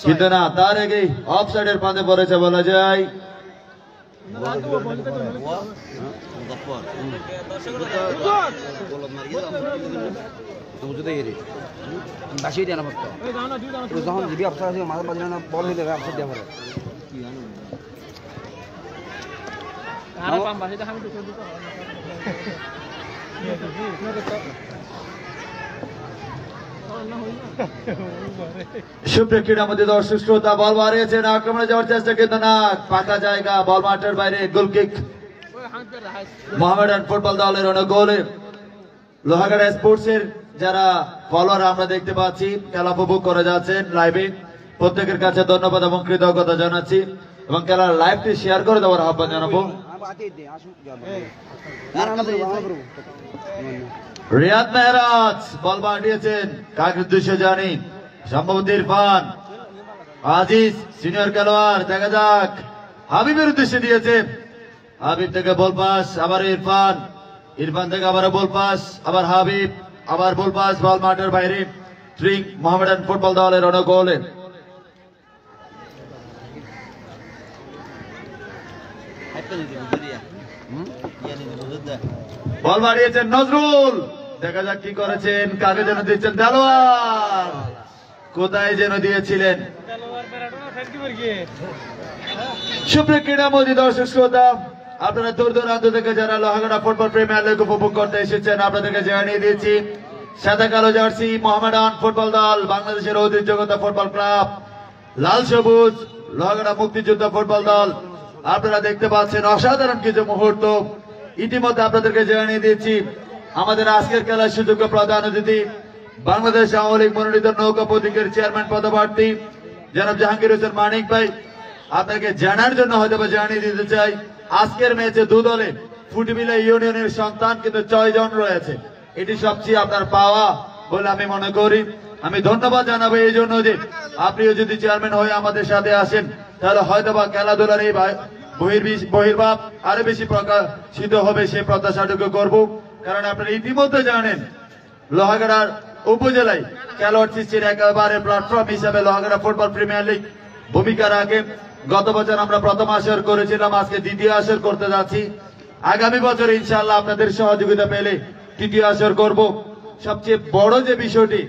কিন্তু না, তার আগে অফসাইডের পাঁচে পড়েছে বলা যায়। সুপ্রিয় ক্রীড়ামন্ত্রী দর্শক শ্রোতা, বল বাড়িয়েছেন, আক্রমণে যাওয়ার চেষ্টা কিন্তু না, ফাঁকা জায়গা, বল মাঠের বাইরে, গোল কিক মোহামেডান ফুটবল দলের অনুকূলে। লোহাগড়া স্পোর্টস এর যারা ফলোয়ার আমরা দেখতে পাচ্ছি খেলা উপভোগ করে যাচ্ছেন লাইভে, প্রত্যেকের কাছে ধন্যবাদ এবং কৃতজ্ঞতা জানাচ্ছি এবং খেলার লাইভটি শেয়ার করে দেওয়ার আহ্বান জানাবো। রিয়াদ মেহরাজ বল পাঠিয়েছেন, কাকে উদ্দেশ্যে জানি, সম্ভবত ইরফান আজিজ সিনিয়র খেলোয়াড়, দেখা যাক হাবিবের উদ্দেশ্যে দিয়েছেন, হাবিব থেকে বল পাস, আবার ইরফান, ইরফান থেকে আবার বল পাস, আবার হাবিব, আবার বল পাস, বল মাঠের বাইরে। থ্রি মোহামেডান ফুটবল দলের অনুকূলে। বল বাড়িয়েছেন নজরুল, দেখা যাক কি করেছেন, কাকে যেন দিচ্ছেন দেলোয়ার, কোথায় যেন দিয়েছিলেন সুপ্রিয় ক্রীড়ামোদী দর্শক শ্রোতা, আপনারা দূর দূরান্ত থেকে যারা লোহাগড়া ফুটবল প্রিমিয়ার লিগ উপভোগ করতে এসেছেন, আপনাদেরকে জানিয়ে দিয়েছি সাদা কালো জার্সি মোহামেডান ফুটবল দল, বাংলাদেশের ঐতিহ্যগত ফুটবল ক্লাব লাল সবুজ লোহাগড়া মুক্তিযোদ্ধা ফুটবল দল। আপনারা দেখতে পাচ্ছেন অসাধারণ কিছু মুহূর্ত। ইতিমধ্যে আপনাদেরকে জানিয়ে দিয়েছি আমাদের আজকের খেলার সুযোগ্য প্রধান অতিথি বাংলাদেশ আওয়ামী লীগ মনোনীত নৌকা প্রতীকের চেয়ারম্যান পদপ্রার্থী জনাব জাহাঙ্গীর হোসেন মানিক ভাই। আপনাকে জানার জন্য হয়তো জানিয়ে দিতে চাই, আজকের ম্যাচে দু দলে ফুটবিলা ইউনিয়নের সন্তান কিন্তু 6 জন রয়েছে। এটি সবচেয়ে আপনার পাওয়া বলে আমি মনে করি। আমি ধন্যবাদ জানাবো এই জন্য যে আপনিও যদি চেয়ারম্যান হয়ে আমাদের সাথে আসেন, তাহলে হয়তোবা খেলাধুলার এই বহির্ভাব আরো বেশি প্রকাশিত হবে, সে প্রত্যাশাটুকু করব। কারণ আপনারা ইতিমধ্যে জানেন লোহাগড়ার উপজেলায় খেলোয়াড় সৃষ্টির একেবারে প্ল্যাটফর্ম হিসাবে লোহাগড়া ফুটবল প্রিমিয়ার লিগ ভূমিকা রাখে। গত বছর আমরা প্রথম আসর করেছিলাম, আজকে দ্বিতীয় আসর করতে যাচ্ছি। আগামী বছর ইনশাআল্লাহ আপনাদের সহযোগিতা পেলে তৃতীয় আসর করব। সবচেয়ে বড় যে বিষয়টি,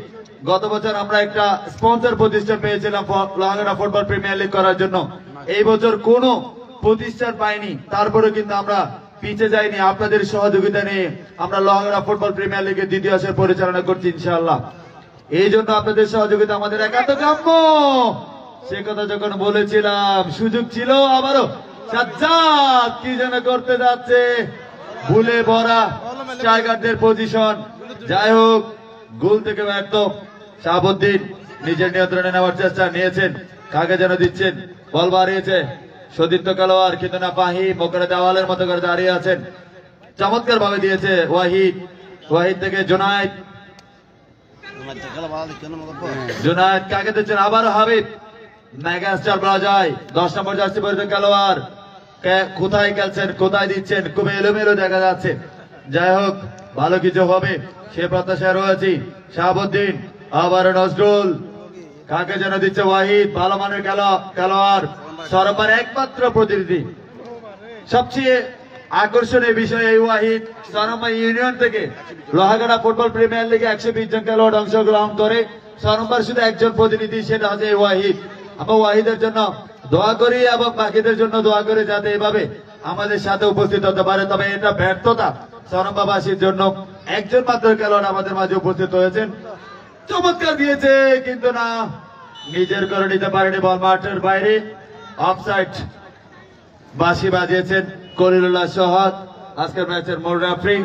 গত বছর আমরা একটা স্পন্সর প্রতিষ্ঠান পেয়েছিলাম লোহাগড়া ফুটবল প্রিমিয়ার লিগ করার জন্য। এই বছর কোনো প্রতিষ্ঠান পাইনি, তারপরে কিন্তু আমরা পিছিয়ে যাইনি। আপনাদের সহযোগিতা নিয়ে আমরা লোহাগড়া ফুটবল প্রিমিয়ার লিগের দ্বিতীয় আসর পরিচালনা করছি ইনশাআল্লাহ। এই জন্য আপনাদের সহযোগিতা আমাদের একান্ত কাম্য। সে কথা যখন বলেছিলাম, সুযোগ ছিল আবারও সাজ্জাদ কি যেন করতে যাচ্ছে, ভুলে ভরা স্ট্রাইকারদের পজিশন। যাই হোক, গোল থেকে ব্যর্থ। শাহাবুদ্দিন নিজের নিয়ন্ত্রণে নেওয়ার চেষ্টা নিয়েছেন, কাকে যেন দিচ্ছেন, বল বাড়িয়েছে সতীর্থ খেলোয়াড়, কিন্তু না পাহি মোকরে দেওয়ালের মতো করে দাঁড়িয়ে আছেন। চমৎকার ভাবে দিয়েছে ওয়াহিদ, ওয়াহিদ থেকে জুনায়েদ, জুনায়েদ কাকে দিচ্ছেন, আবারও হাবিব। মেগাস্টার বলা যায় 10 নম্বর জার্সি পরিহিত খেলোয়াড়, কোথায় খেলছেন, কোথায় দিচ্ছেন, খুব এলোমেলো দেখা যাচ্ছে। যাই হোক, ভালো কিছু হবে সে প্রত্যাশা রয়েছে। শাহাবুদ্দিন, আবারও নজরুল, কাকে যেন দিচ্ছে ওয়াহিদ, ভালো মানের খেলোয়াড়, সরকার একমাত্র প্রতিনিধি। সবচেয়ে আকর্ষণীয় বিষয় এই ওয়াহিদ সরমা ইউনিয়ন থেকে লোহাগড়া ফুটবল প্রিমিয়ার লিগে 120 জন খেলোয়াড় অংশগ্রহণ করে, সরম্বার শুধু একজন প্রতিনিধি, সেটা হচ্ছে ওয়াহিদ। আমরা ওয়াহিদের জন্য দোয়া করি এবং বাকিদের জন্য দোয়া করি যাতে এভাবে আমাদের সাথে উপস্থিত হতে পারে। তবে এটা ব্যর্থতা সরম্বাবাসীর জন্য, একজন মাত্র খেলোয়াড় আমাদের মাঝে উপস্থিত হয়েছেন। চমৎকার দিয়েছে কিন্তু না, নিজের করে নিতে পারেনি, বল মাঠের বাইরে, অফসাইড। বাঁশি বাজিয়েছেন কলিলুল্লাহ সোহাগ, আজকের ম্যাচের মূল রেফারি।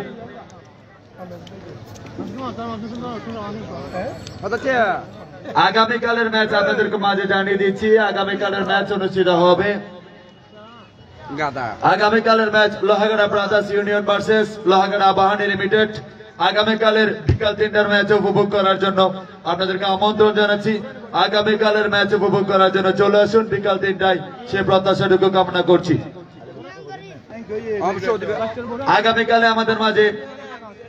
আগামীকালের ম্যাচ আপনাদেরকে মাঝে জানিয়ে দিচ্ছি, আগামীকালের ম্যাচ অনুষ্ঠিত হবে। আগামীকালের match Lohagara brothers union versus Lohagara বাহানি লিমিটেড। আগামীকালের বিকাল 3টার ম্যাচ উপভোগ করার জন্য আপনাদেরকে আমন্ত্রণ জানাচ্ছি। আগামীকালের ম্যাচ উপভোগ করার জন্য চলে আসুন বিকাল 3টায়, সে প্রত্যাশাটুকু কামনা করছি। আগামীকালে আমাদের মাঝে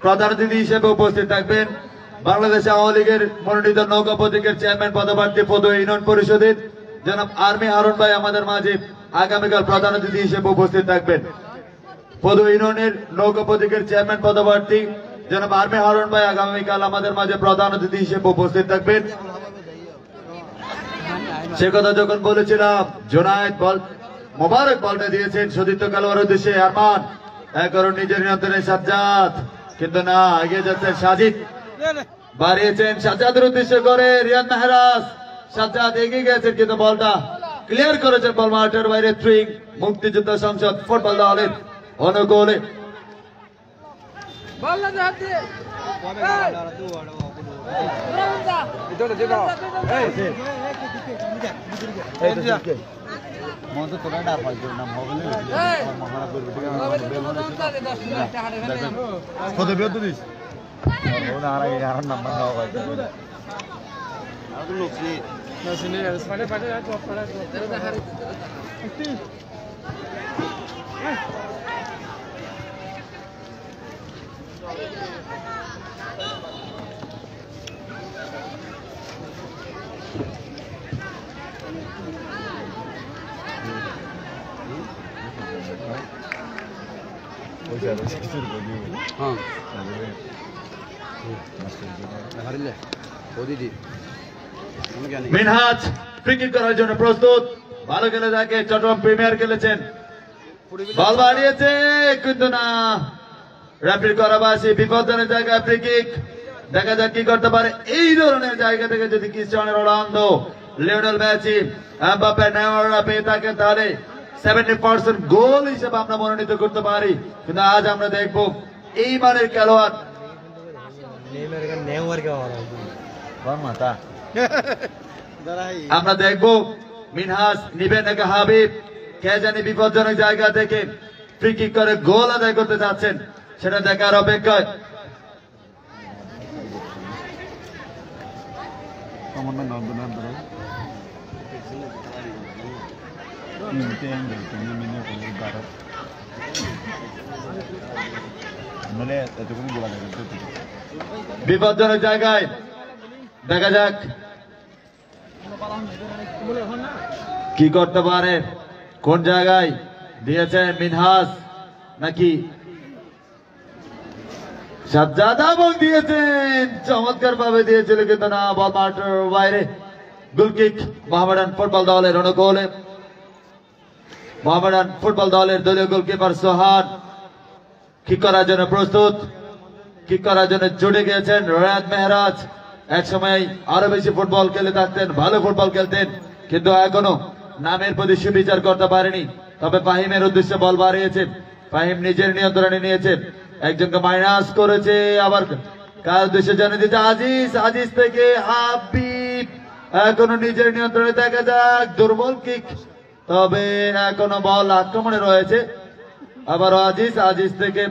প্রধান অতিথি হিসেবে উপস্থিত থাকবেন বাংলাদেশ আওয়ামী লীগের মনোনীত নৌকা প্রতীকের চেয়ারম্যান পদপ্রার্থী পদুয়া ইউনিয়ন পরিষদের জনাব আর্মি হারুন ভাই আমাদের মাঝে আগামীকাল প্রধান অতিথি হিসেবে উপস্থিত থাকবেন। পদুয়া ইউনিয়নের নৌকা প্রতীকের চেয়ারম্যান পদপ্রার্থী জনাব আর্মি হারুন ভাই আগামীকাল আমাদের মাঝে প্রধান অতিথি হিসেবে উপস্থিত থাকবেন। সে কথা যখন বলেছিলাম, জুনায়েদ বল মোবারক বলটা দিয়েছেন সতীর্থ খেলোয়াড়ের উদ্দেশ্যে, আরমান এখন নিজের নিয়ন্ত্রণে সাজ্জাদ, কিন্তু না, এগিয়ে যাচ্ছেন সাজিদ, বাড়িয়েছেন সাজ্জাদের উদ্দেশ্য করে রিয়াদ মেহরাজ, সাজ্জাদ এগিয়ে গেছেন কিন্তু বলটা ক্লিয়ার করেছেন বল মাঠের বাইরে। থ্রিং মুক্তিযোদ্ধা সংসদ ফুটবল দলের অনুকূলে। মিনহাজ ফ্রি কিক করার জন্য প্রস্তুত। ভালো খেলে থাকে, চট্টগ্রাম প্রিমিয়ার খেলেছেন। বল বাড়িয়েছে কিন্তু না, রেফারি করাবাসী বিপজ্জনক জায়গায় ফ্রি কিক। দেখা যাক কি করতে পারে এই ধরনের জায়গা থেকে যদি Cristiano Ronaldo, Lionel Messi, Mbappe, নেইমাররা পেয়ে থাকে তাহলে 70% গোল হিসেবে আমরা মনোনীত করতে পারি। কিন্তু আজ আমরা দেখব এই মানের খেলোয়াড় আমরা দেখব মিনহাস নিবে নাকি হাবিব, কে জানি বিপজ্জনক জায়গা থেকে ফ্রি কিক করে গোল আদায় করতে যাচ্ছেন, সেটা দেখার অপেক্ষায়। বিপজ্জনক জায়গায়, দেখা যাক কি করতে পারে। কোন জায়গায় দিয়েছেন মিনহাস নাকি সাজ্জাদ, এবং দিয়েছেন চমৎকার ভাবে দিয়েছিল কিন্তু না, বল মাঠের বাইরে। গোল কিক মোহামেডান ফুটবল দলের অনুকূলে। মোহামেডান ফুটবল দলের দলীয় গোলকিপার সোহান কিক করার জন্য প্রস্তুত। কিক করার জন্য জুড়ে গিয়েছেন রিয়াদ মেহরাজ। এক সময় আরো বেশি ফুটবল খেলে থাকতেন, ভালো ফুটবল খেলতেন, কিন্তু এখনো নামের প্রতি সুবিচার করতে পারেনি। তবে ফাহিমের উদ্দেশ্যে বল বাড়িয়েছে, ফাহিম নিজের নিয়ন্ত্রণে নিয়েছে, একজনকে মাইনাস করেছে, আবার কার উদ্দেশ্যে জানিয়ে দিয়েছে আজিজ। আজিজ থেকে হাবিব এখনো নিজের নিয়ন্ত্রণে। দেখা যাক দুর্বল কিক, তবে এখনো বল আক্রমণে রয়েছে। আবার আজিজ, আজিজ থেকে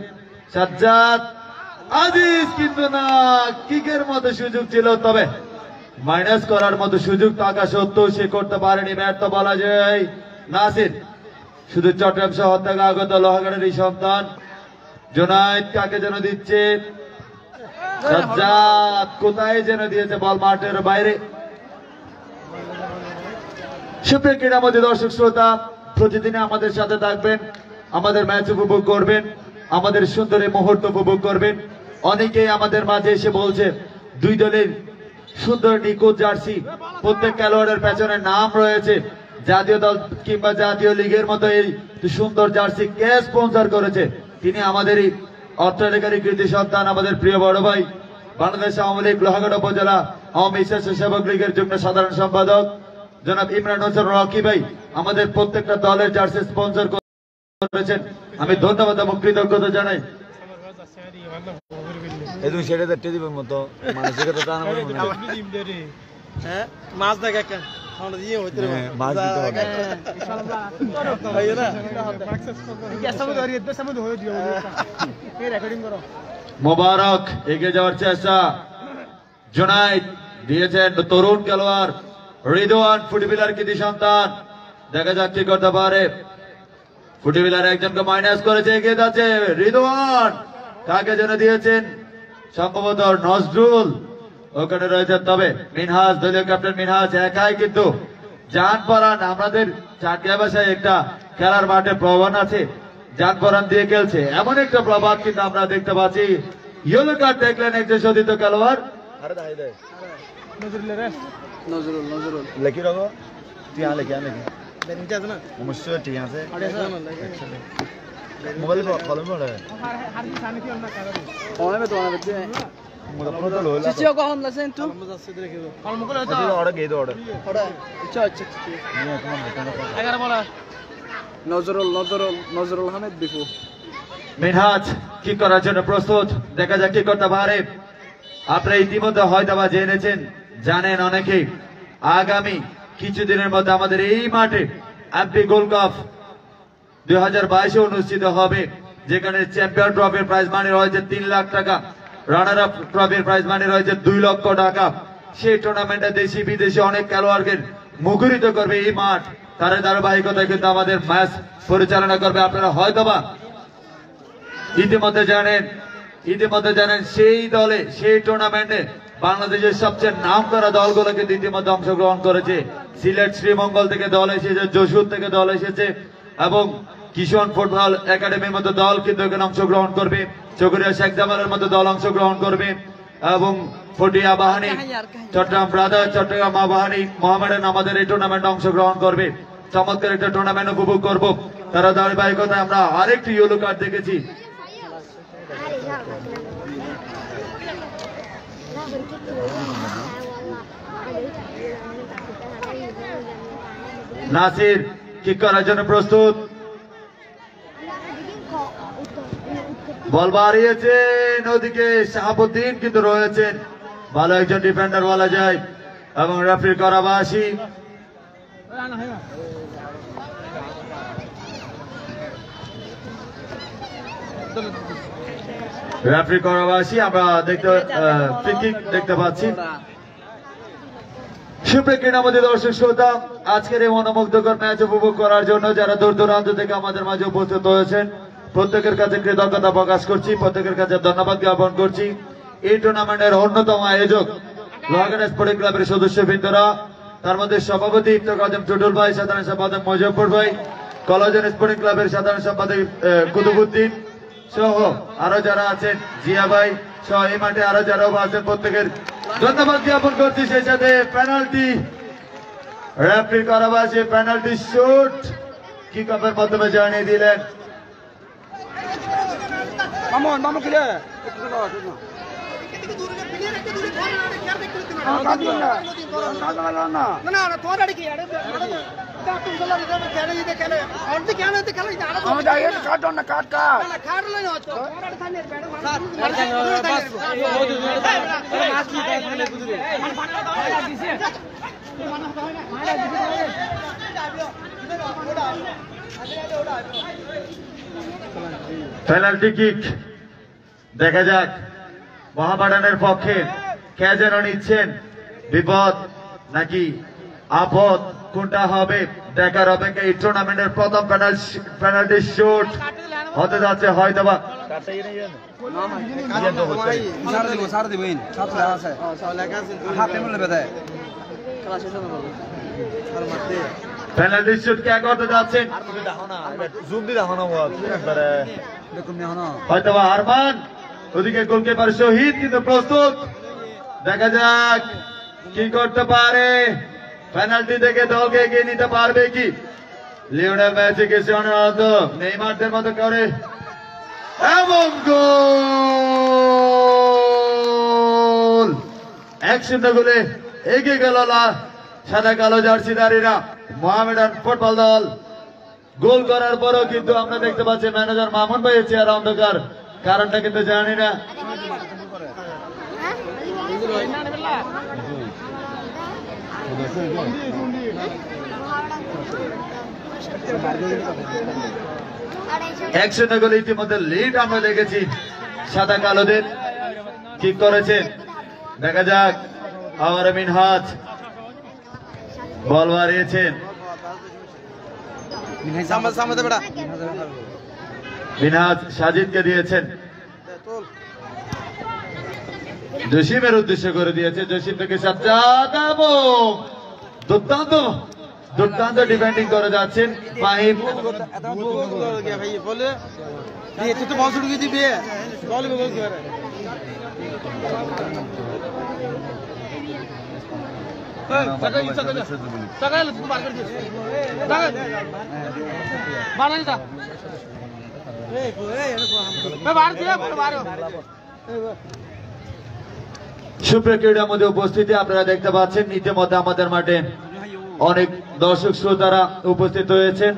সাজ্জাদ, আজিজ কিন্তু না, কিকের মতো সুযোগ ছিল, তবে মাইনাস করার মতো সুযোগ থাকা সত্ত্বেও সে করতে পারেনি, ব্যর্থ বলা যায়। নাসির শুধু চট্টগ্রাম শহর থেকে আগত লোহাগাড়ের সন্তান। জোনায়েদ কাকে যেন দিচ্ছে, সাজ্জাদ কোথায় যেন দিয়েছে, বল মাঠের বাইরে। সুপ্রিয় ক্রীড়ামোদী দর্শক শ্রোতা, প্রতিদিনে আমাদের সাথে থাকবেন, আমাদের ম্যাচ উপভোগ করবেন, আমাদের সুন্দর এই মুহূর্ত উপভোগ করবেন। অনেকেই আমাদের মাঝে এসে বলছে দুই দলের সুন্দর নিখুঁত জার্সি, প্রত্যেক খেলোয়াড়ের পেছনে নাম রয়েছে, জাতীয় দল কিংবা জাতীয় লিগের মতো এই সুন্দর জার্সি কে স্পন্সর করেছে? তিনি আমাদেরই অর্থনীতিকারী কৃতি সন্তান, আমাদের প্রিয় বড় ভাই, বাংলাদেশ আওয়ামী লীগ লোহাগড়া উপজেলা আওয়ামী স্বেচ্ছাসেবক লীগের যুগ্ম সাধারণ সম্পাদক জনাব ইমরান হোসেন রকি ভাই আমাদের প্রত্যেকটা দলের জার্সি স্পন্সর করেছেন। আমি ধন্যবাদ এবং কৃতজ্ঞতা জানাই। মাছ দেখা মোবারক এগিয়ে যাওয়ার চেষ্টা, জোনায়েদ দিয়েছেন তরুণ খেলোয়াড় রিদওয়ান, ফুটবলার কৃতি সন্তান। দেখা যাক কি করতে পারে। ফুটবলার একজনকে মাইনাস করেছে, এগিয়ে যাচ্ছে রিদওয়ান, কাকে যেন দিয়েছেন, সম্ভবত নজরুল ওখানে রয়েছে, তবে মিনহাজ, দলীয় ক্যাপ্টেন মিনহাজ একাই কিন্তু জান পরান। আমাদের চাটকিয়া ভাষায় একটা খেলার মাঠে প্রবাদ আছে, জান পরান দিয়ে খেলছে, এমন একটা প্রবাদ কিন্তু আমরা দেখতে পাচ্ছি। ইয়েলো কার্ড দেখলেন একজন শোধিত খেলোয়াড়। নজরুল আহমেদ বিপু। মিনহাজ কি করার জন্য প্রস্তুত, দেখা যাক কি করতে পারে। আপনারা ইতিমধ্যে হয়তো বা জেনেছেন, জানেন অনেকেই, আগামী কিছুদিনের মধ্যে আমাদের এই মাঠে এমপি গোল্ড কাপ 2022 অনুষ্ঠিত হবে, যেখানে চ্যাম্পিয়ন ট্রফির প্রাইজ মানি রয়েছে 3 লাখ টাকা, রানার আপ ট্রফির প্রাইজ মানি রয়েছে 2 লক্ষ টাকা। সেই টুর্নামেন্টে দেশি বিদেশি অনেক খেলোয়াড়কে মুখরিত করবে এই মাঠ। তার ধারাবাহিকতায় কিন্তু আমাদের ম্যাচ পরিচালনা করবে। আপনারা হয়তোবা ইতিমধ্যে জানেন সেই দলে, সেই টুর্নামেন্টে বাংলাদেশের সবচেয়ে নাম করা দলগুলো কিন্তু ইতিমধ্যে অংশগ্রহণ করেছে। সিলেট শ্রীমঙ্গল থেকে দল এসেছে, যশোর থেকে দল এসেছে, এবং কিশোর ফুটবল একাডেমির মতো দল কিন্তু এখানে অংশগ্রহণ করবে, চকরিয়া শেখ জামালের মতো দল অংশগ্রহণ করবে, এবং পটিয়া বাহিনী, চট্টগ্রাম ব্রাদার, চট্টগ্রাম মা বাহিনী, মোহামেডান আমাদের এই টুর্নামেন্টে অংশগ্রহণ করবে। চমৎকার একটা টুর্নামেন্ট উপভোগ করব। তারা ধারাবাহিকতায় আমরা আরেকটি ইয়েলো কার্ড দেখেছি। নাসির কিক করার জন্য প্রস্তুত, বল বাড়িয়েছেন ওদিকে শাহাবুদ্দিন, কিন্তু রয়েছেন ভালো একজন ডিফেন্ডার বলা যায় এবং রেফারি করাবাসী। রেফারি করাবাসী আমরা ফ্রি কিক দেখতে পাচ্ছি। সুপ্রিয় ক্রীড়ামোদী দর্শক শ্রোতা, আজকের এই মনোমুগ্ধকর ম্যাচ উপভোগ করার জন্য যারা দূর দূরান্ত থেকে আমাদের মাঝে উপস্থিত হয়েছেন প্রত্যেকের কাছে কৃতজ্ঞতা প্রকাশ করছি, প্রত্যেকের কাছে ধন্যবাদ জ্ঞাপন করছি। এই টুর্নামেন্টের অন্যতম আয়োজক লোহাগাড়া স্পোর্টিং ক্লাবের সদস্যবৃন্দরা, তার মধ্যে সভাপতি ইফতেখার আজম টুটুল ভাই, সাধারণ সম্পাদক মুজফ্ফর ভাই, কলেজ স্পোর্টিং ক্লাবের সাধারণ সম্পাদক কুতুবুদ্দিন সহ আরো যারা আছেন, জিয়া ভাই সহ এই মাঠে আরো যারা আছেন, প্রত্যেকের ধন্যবাদ জ্ঞাপন করছি। সেই সাথে পেনাল্টি রেফারি করাবাসী পেনাল্টি শুট কিক অফের মাধ্যমে জানিয়ে দিলেন। পেনাল্টি কিক দেখা যাক মোহামেডানের পক্ষে কে যেন নিচ্ছেন, বিপদ নাকি আপদ কোনটা হবে দেখার অপেক্ষা। এই টুর্নামেন্টের প্রথম পেনাল্টি শুট হতে যাচ্ছে হয়তোবা পেনাল্টি শুট কে করতে যাচ্ছেন হয়তোবা আরমান, ওদিকে গোলকিপার শহীদ কিন্তু প্রস্তুত। দেখা যাক কি করতে পারে, পেনাল্টি থেকে দলকে এগিয়ে নিতে পারবে কি লিওনেল মেসি, ক্রিস্টিয়ানো রোনালদো, নেইমারদের মতো করে এবং গোল 1-0 গোলে এগিয়ে গেল সাদা কালো জার্সিধারীরা। মোহামেডান ফুটবল দল গোল করার পরও কিন্তু আমরা দেখতে পাচ্ছি ম্যানেজার মামুন ভাইয়ের চেহারা অন্ধকার, কারণটা কিন্তু জানি না। একশো গোলে ইতিমধ্যে লিড আমরা দেখেছি সাদা কালোদের। কি করেছেন দেখা যাক, আমার মিনহাজ বল বাড়িয়েছেন, মিনহাজ সাজিদকে দিয়েছেন, জসিমের উদ্দেশ্য করে দিয়েছে, জসিম থেকে সাজ্জাদ দুর্দান্ত দুর্দান্ত ডিফেন্ডিং করে যাচ্ছেন মাহিম। সুপ্রিয় ক্রীড়ার মধ্যে উপস্থিতি আপনারা দেখতে পাচ্ছেন ইতিমধ্যে আমাদের মাঠে অনেক দর্শক শ্রোতারা উপস্থিত হয়েছেন।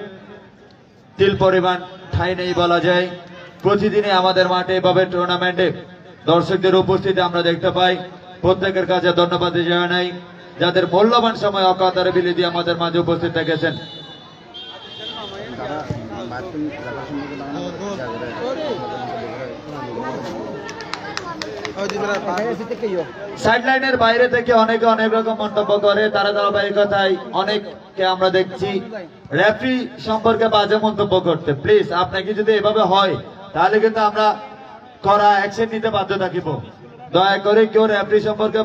তিল পরিমাণ ঠাঁই নেই বলা যায়। প্রতিদিনই আমাদের মাঠে এভাবে টুর্নামেন্টে দর্শকদের উপস্থিতি আমরা দেখতে পাই। প্রত্যেকের কাছে ধন্যবাদ জানাই যাদের মূল্যবান সময় অকাতরে বিলি দিয়ে আমাদের মাঝে উপস্থিত থেকেছেন। সাইডলাইনের বাইরে থেকে অনেকে অনেক রকম মন্তব্য করে, তারা ধারাবাহিকতায় অনেককে আমরা দেখছি রেফারি সম্পর্কে বাজে মন্তব্য করতে। প্লিজ আপনাকে যদি এভাবে হয় তাহলে কিন্তু আমরা করা অ্যাকশন নিতে বাধ্য থাকিব। দয়া করে কেউ রেফারি সম্পর্কে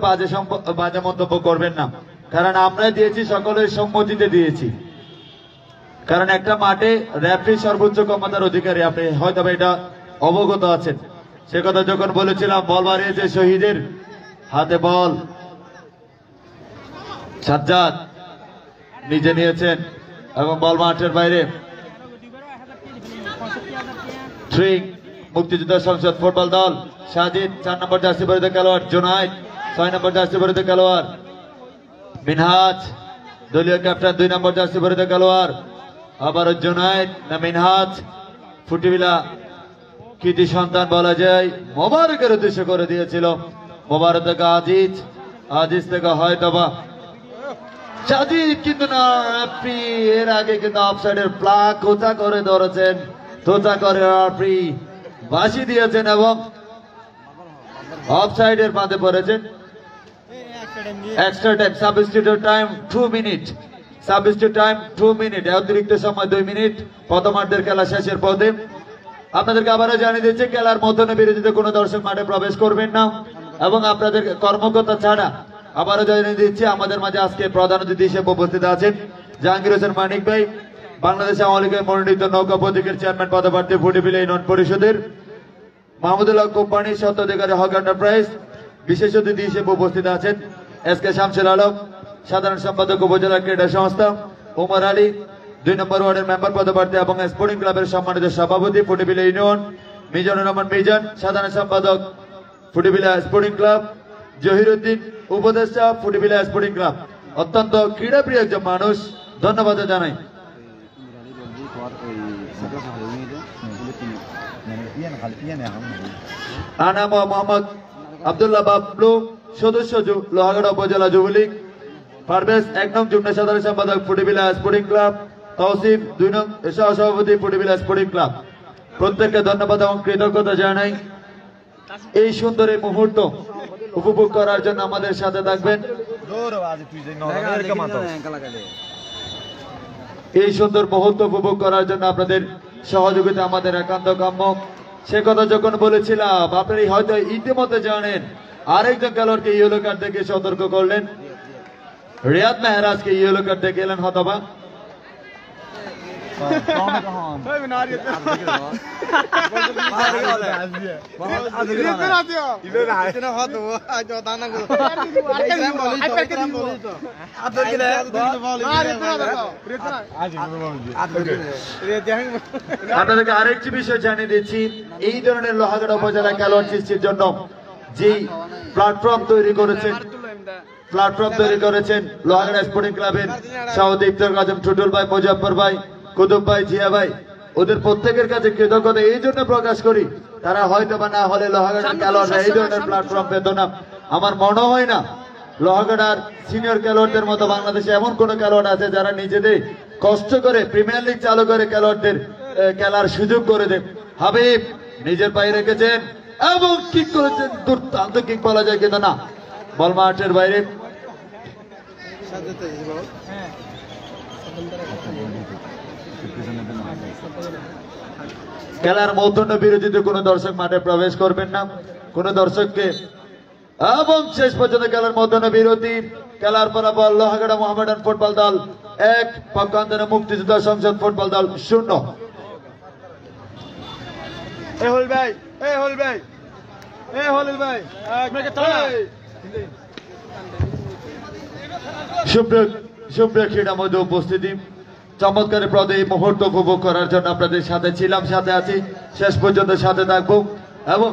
বাজে মন্তব্য করবেন না, কারণ আমরা দিয়েছি সকলের সম্মতিতে দিয়েছি। কারণ একটা মাঠে রেফারি সর্বোচ্চ ক্ষমতার অধিকারী, আপনি হয়তো এটা অবগত আছেন। সে কথা যখন বলেছিলাম বল বাড়িয়েছে শহীদের হাতে বল সাজ্জাদ নিজে নিয়েছেন এবং বল মাঠের বাইরে। 3 মুক্তিযোদ্ধা সংসদ ফুটবল দল সাজিদ 4 নম্বর জার্সি পরিহিত খেলোয়াড়, জুনাইদ 6 নম্বর জার্সি পরিহিত খেলোয়াড়, মিনহাজ দলীয় ক্যাপ্টেন 2 নম্বর জার্সি পরিহিত খেলোয়াড়, আবারও জুনাইদ না মিনহাজ। ফুটিবিলা কৃতি সন্তান বলা যায়, মোবারকের উদ্দেশ্য করে দিয়েছিল, মোবারক থেকে আজিজ, আজিজ থেকে হয়তোবা সাজিদ, কিন্তু না রেফারি এর আগে কিন্তু অফসাইডের প্লাগ খোঁচা করে ধরেছেন, খোঁচা করে রেফারি বাঁশি দিয়েছেন এবং অফসাইডের পাতে পড়েছেন। Extra time substitute time 2 minute, substitute time 2 minute, অতিরিক্ত সময় 2 মিনিট প্রথমার্ধের খেলা শেষের পথে। আপনাদেরকে আবারও জানিয়ে দিচ্ছি খেলার মধ্যে বিরতিতে কোনো দর্শক মাঠে প্রবেশ করবেন না এবং আপনাদের কর্মকর্তা ছাড়া আবারও জানিয়ে দিচ্ছি আমাদের মাঝে আজকে প্রধান অতিথি হিসেবে উপস্থিত আছেন জাহাঙ্গীর হোসেন মানিক ভাই, বাংলাদেশ আওয়ামী লীগের মনোনীত নৌকা প্রতীকের চেয়ারম্যান পদপ্রার্থী ফুটিবিলা ইউনিয়ন পরিষদের, মাহমুদুল্লাহ কোম্পানি স্বত্বাধিকারী হক এন্টারপ্রাইজ। বিশেষ অতিথি হিসেবে উপস্থিত আছেন SK শামসুল আলম, সাধারণ সম্পাদক উপজেলা ক্রীড়া সংস্থা, ওমর আলী 2 নম্বর ওয়ার্ডের মেম্বার পদপ্রার্থী এবং স্পোর্টিং ক্লাবের সম্মানিত সভাপতি ফুটিবিলা ইউনিয়ন, মিজানুর রহমান মিজান সাধারণ সম্পাদক ফুটিবিলা স্পোর্টিং ক্লাব, জহিরুদ্দিন উপদেষ্টা ফুটিবিলা স্পোর্টিং ক্লাব। অত্যন্ত ক্রীড়াপ্রিয় একজন মানুষ, ধন্যবাদ জানাই। আনাম মোহাম্মদ আব্দুল্লাহ বাবলু সদস্য লোহাগড়া উপজেলা যুবলীগ, পারভেজ 1 নং যুগ্ম সাধারণ সম্পাদক ফুটিবিলা স্পোর্টিং ক্লাব, তৌসিফ 2 নং সহসভাপতি ফুটিবিলা স্পোর্টিং ক্লাব। প্রত্যেককে ধন্যবাদ এবং কৃতজ্ঞতা জানাই। এই সুন্দর এই মুহূর্ত উপভোগ করার জন্য আমাদের সাথে থাকবেন। এই সুন্দর মুহূর্ত উপভোগ করার জন্য আপনাদের সহযোগিতা আমাদের একান্ত কাম্য। সে কথা যখন বলেছিলাম আপনারা হয়তো ইতিমধ্যে জানেন, আরেকজন খেলোয়াড়কে ইয়েলো কার্ড দেখে সতর্ক করলেন, রিয়াদ মেহরাজকে ইয়েলো কার্ড দেখে এলেন হতবা। আপনাদেরকে আরেকটি বিষয় জানিয়ে দিচ্ছি, এই ধরনের লোহাগড়া উপজেলা খেলোয়াড় সৃষ্টির জন্য যে প্ল্যাটফর্ম তৈরি করেছেন লোহাগড়া স্পোর্টিং ক্লাবের সভাপতি ইফতার আজম, টুটুল ভাই, মুজাফফর ভাই, কুতুব ভাই, জিয়া ভাই, ওদের প্রত্যেকের কাছে কৃতজ্ঞতা এই জন্য প্রকাশ করি, তারা হয়তো বা না হলে লোহাগড়ার খেলোয়াড়রা এই ধরনের প্ল্যাটফর্ম পেত না। আমার মনে হয় না লোহাগড়ার সিনিয়র খেলোয়াড়দের মতো বাংলাদেশে এমন কোন খেলোয়াড় আছে যারা নিজেদের কষ্ট করে প্রিমিয়ার লিগ চালু করে খেলোয়াড়দের খেলার সুযোগ করে দেন। হাবিব নিজের পায়ে রেখেছেন এবং কিক করেছেন, দুর্দান্ত কিক বলা যায় কিন্তু না, বল মাঠের বাইরে। খেলার মধ্যাহ্ন বিরতিতে কোনো দর্শক মাঠে প্রবেশ করবেন না, কোনো দর্শককে, এবং শেষ পর্যন্ত খেলার মধ্যাহ্ন বিরতি। খেলার ফলাফল লোহাগড়া মোহামেডান ফুটবল দল 1, পক্ষান্তরে মুক্তিযোদ্ধা সংসদ ফুটবল দল 0। সুপ্রিয় ক্রীড়া মধ্যে উপস্থিতি, চমৎকার পদে এই মুহূর্ত উপভোগ করার জন্য আপনাদের সাথে ছিলাম, সাথে আছি, শেষ পর্যন্ত সাথে থাকবো এবং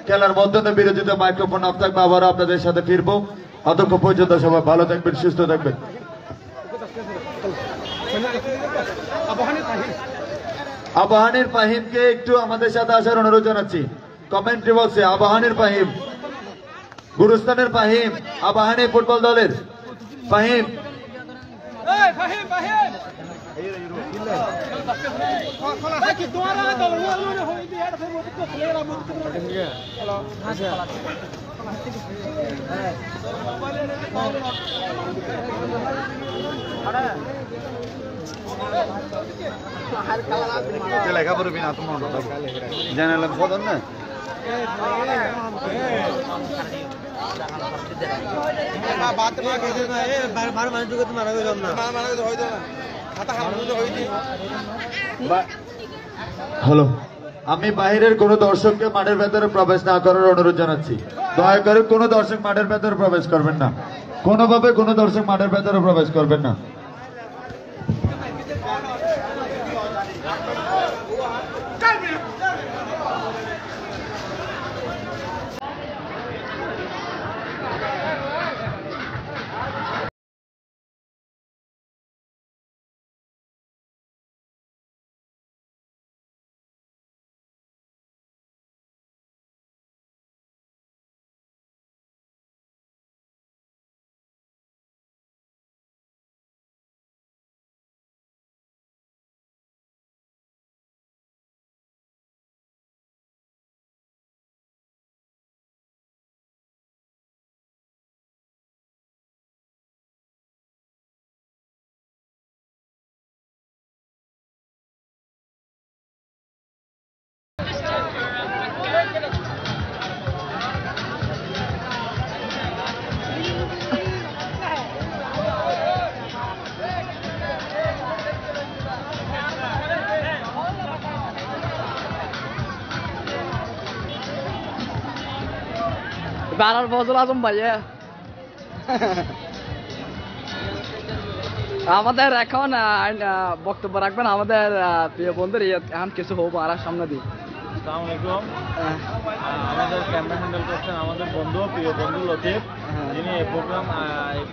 খেলার মধ্যাহ্ন বিরতিতে মাইক্রোফোন অফ থাকবে, আবার আপনাদের সাথে ফিরবো। অতক্ষণ পর্যন্ত সবাই ভালো থাকবেন, সুস্থ থাকবেন। আবাহনীর ফাহিমকে একটু আমাদের সাথে আসার অনুরোধ জানাচ্ছি। কমেন্ট্রি বক্সে আবাহনীর ফাহিম, গুরুস্থানের ফাহিম, আবাহনী ফুটবল দলের ফাহিম, লেখাপড়া বিনা তোমার জানালাম সদন না হ্যালো, আমি বাইরের কোনো দর্শককে মাঠের ভেতরে প্রবেশ না করার অনুরোধ জানাচ্ছি। দয়া করে কোনো দর্শক মাঠের ভেতরে প্রবেশ করবেন না, কোনোভাবে কোনো দর্শক মাঠের ভেতরে প্রবেশ করবেন না। বারার ফজল আজম ভাইয়া আমাদের এখন বক্তব্য রাখবেন আমাদের প্রিয় বন্ধুর এখন কিছু হোক আর সামনে দিই। আসসালামু আলাইকুম। আমাদের ক্যামেরা হ্যান্ডেল করছেন আমাদের বন্ধু, প্রিয় বন্ধু লতিফ, যিনি এই প্রোগ্রাম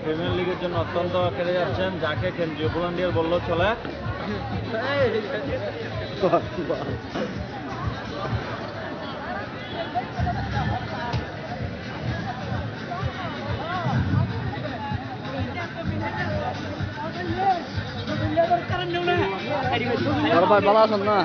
প্রিমিয়ার লিগের জন্য অত্যন্ত খেলে যাচ্ছেন, যাকে কেন্দ্রীয় ভলান্টিয়ার বললেও চলে। ভাই ভালো আছেন না?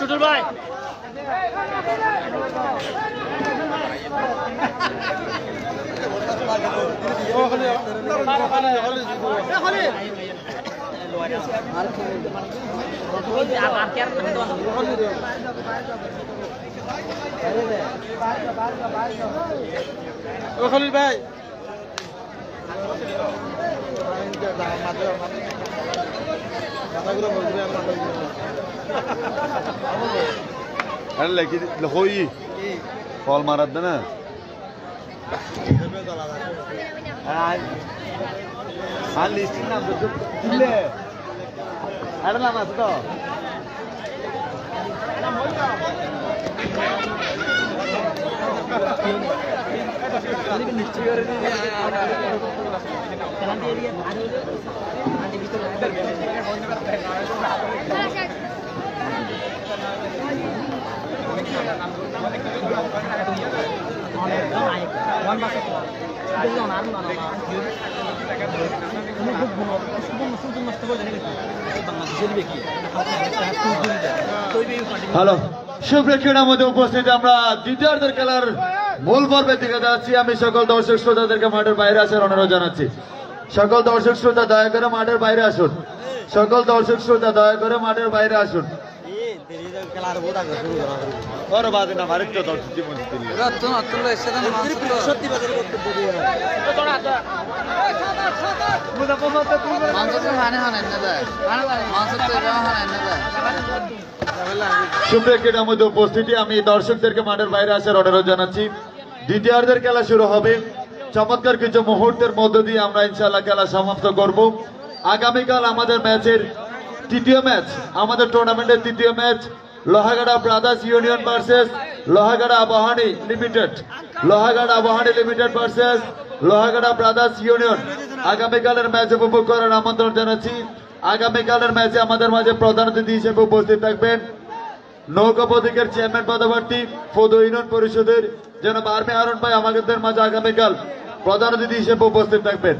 টুটুল ভাই ও খলিল ভাই আরে লেখি লই ফল মারাত দে না আর লিস্টিং নাম তো দিলে আরে নাম আছে তো হ্যালো, সুপ্রিয় ক্রীড়ার মধ্যে উপস্থিত আমরা দ্বিতীয়ার্ধের খেলার মূল পর্বের দিকে যাচ্ছি। আমি সকল দর্শক শ্রোতাদেরকে মাঠের বাইরে আসার অনুরোধ জানাচ্ছি। সকল দর্শক শ্রোতা দয়া করে মাঠের বাইরে আসুন। সকল দর্শক শ্রোতা দয়া করে মাঠের বাইরে আসুন। ওর বাদে না মারিত তো জীবন দিল সুপ্রিয় ক্রীড়ার মধ্যে উপস্থিতি আমি দর্শকদেরকে মাঠের বাইরে আসার অনুরোধ জানাচ্ছি। দ্বিতীয়ার্ধের খেলা শুরু হবে। চমৎকার কিছু মুহূর্তের মধ্য দিয়ে আমরা ইনশাআল্লাহ খেলা সমাপ্ত করব। আগামীকাল আমাদের ম্যাচের তৃতীয় ম্যাচ, আমাদের টুর্নামেন্টের তৃতীয় match Lohagara brothers union versus Lohagara Abahani limited. Lohagara Abahani limited versus Lohagara brothers union. আগামীকালের ম্যাচ উপভোগ করার আমন্ত্রণ জানাচ্ছি। আগামীকালের ম্যাচে আমাদের মাঝে প্রধান অতিথি হিসেবে উপস্থিত থাকবেন নৌকা প্রতীকের চেয়ারম্যান পদপ্রার্থী ফোদো ইউনিয়ন পরিষদের জনাব আর্মি হারুন ভাই আমাদের মাঝে আগামীকাল প্রধান অতিথি হিসেবে উপস্থিত থাকবেন।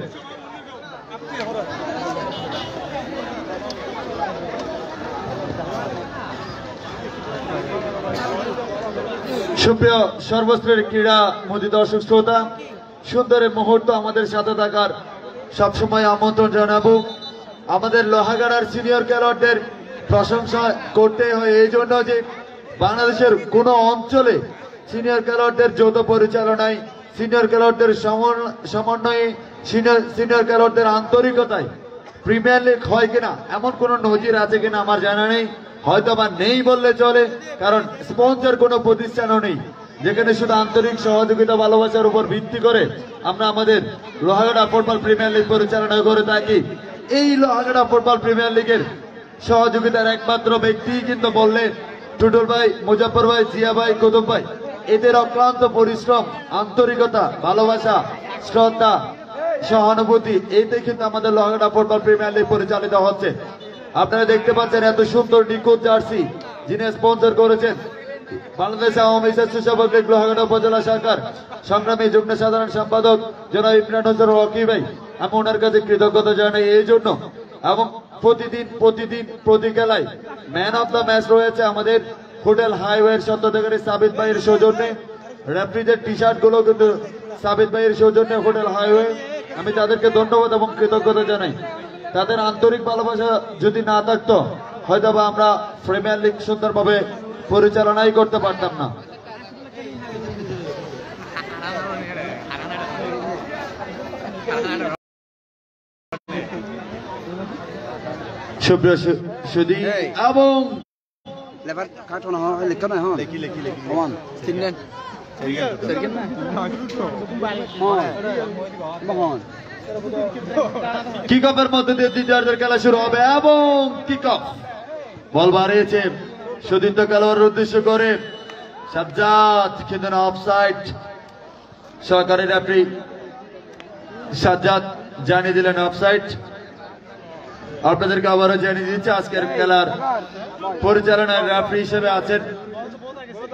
সুপ্রিয় সর্বস্তরের ক্রীড়া মোদী দর্শক শ্রোতা, সুন্দর মুহূর্ত আমাদের সাথে থাকার সবসময় আমন্ত্রণ জানাবো। আমাদের লোহাগাড়ার সিনিয়র খেলোয়াড়দের প্রশংসা করতে হয় এই জন্য যে বাংলাদেশের কোন অঞ্চলে সিনিয়র খেলোয়াড়দের যৌথ পরিচালনায়, সিনিয়র খেলোয়াড়দের সমন্বয়ে, সিনিয়র খেলোয়াড়দের আন্তরিকতায় প্রিমিয়ার লিগ হয় কিনা এমন কোন নজির আছে কিনা আমার জানা নেই, হয়তো বা নেই বললে চলে, কারণ স্পন্সর কোনো প্রতিষ্ঠানও নেই যেখানে শুধু আন্তরিক সহযোগিতা ভালোবাসার উপর ভিত্তি করে আমরা আমাদের লোহাগাড়া ফুটবল প্রিমিয়ার লিগ পরিচালনা করে থাকি। এই লোহাগাড়া ফুটবল প্রিমিয়ার লিগের সহযোগিতার একমাত্র ব্যক্তি কিন্তু বললেন টুটুল ভাই, মুজাফর ভাই, জিয়া ভাই, কদম ভাই। এদের অক্লান্ত পরিশ্রম, আন্তরিকতা, ভালোবাসা, শ্রদ্ধা, সহানুভূতি, এইটাই কিন্তু আমাদের লোহাগাড়া ফুটবল প্রিমিয়ার লিগ পরিচালিত হচ্ছে। আপনারা দেখতে পাচ্ছেন এত সুন্দর নিখুঁত জার্সি যিনি স্পন্সর করেছেন বাংলাদেশ আওয়ামী স্বেচ্ছাসেবক লীগ লোহাগাড়া উপজেলা শাখার সংগ্রামী যুগ্ম সাধারণ সম্পাদক জনাব ইমরান হোসেন রকি ভাই। আমি ওনার কাছে কৃতজ্ঞতা জানাই এই জন্য। এবং প্রতিদিন প্রতি খেলায় ম্যান অফ দ্য ম্যাচ রয়েছে আমাদের হোটেল হাইওয়ের স্বত্বাধিকারী সাবিত ভাইয়ের সৌজন্যে। রেফারিদের টি শার্ট গুলো কিন্তু সাবিত ভাইয়ের সৌজন্যে হোটেল হাইওয়ে। আমি তাদেরকে ধন্যবাদ এবং কৃতজ্ঞতা জানাই। তাদের আন্তরিক ভালোবাসা যদি না থাকতো হয়তো বা আমরা প্রিমিয়ার লিগ সুন্দরভাবে পরিচালনাই করতে পারতাম না। সুপ্রিয় সুধী এবং কিক অফের মধ্যে দিয়ে দ্বিতীয়ার্ধের খেলা শুরু হবে এবং কিক অফ বল বাড়িয়েছে সুদীপ্ত খেলোয়াড়ের উদ্দেশ্য করে সাজ্জাদ, কিন্তু অফসাইড। সহকারী রেফারি সাজ্জাদ জানিয়ে দিলেন অফসাইড। আপনাদেরকে আবারও জানিয়ে দিচ্ছে আজকের খেলার পরিচালনার রেফারি হিসেবে আছেন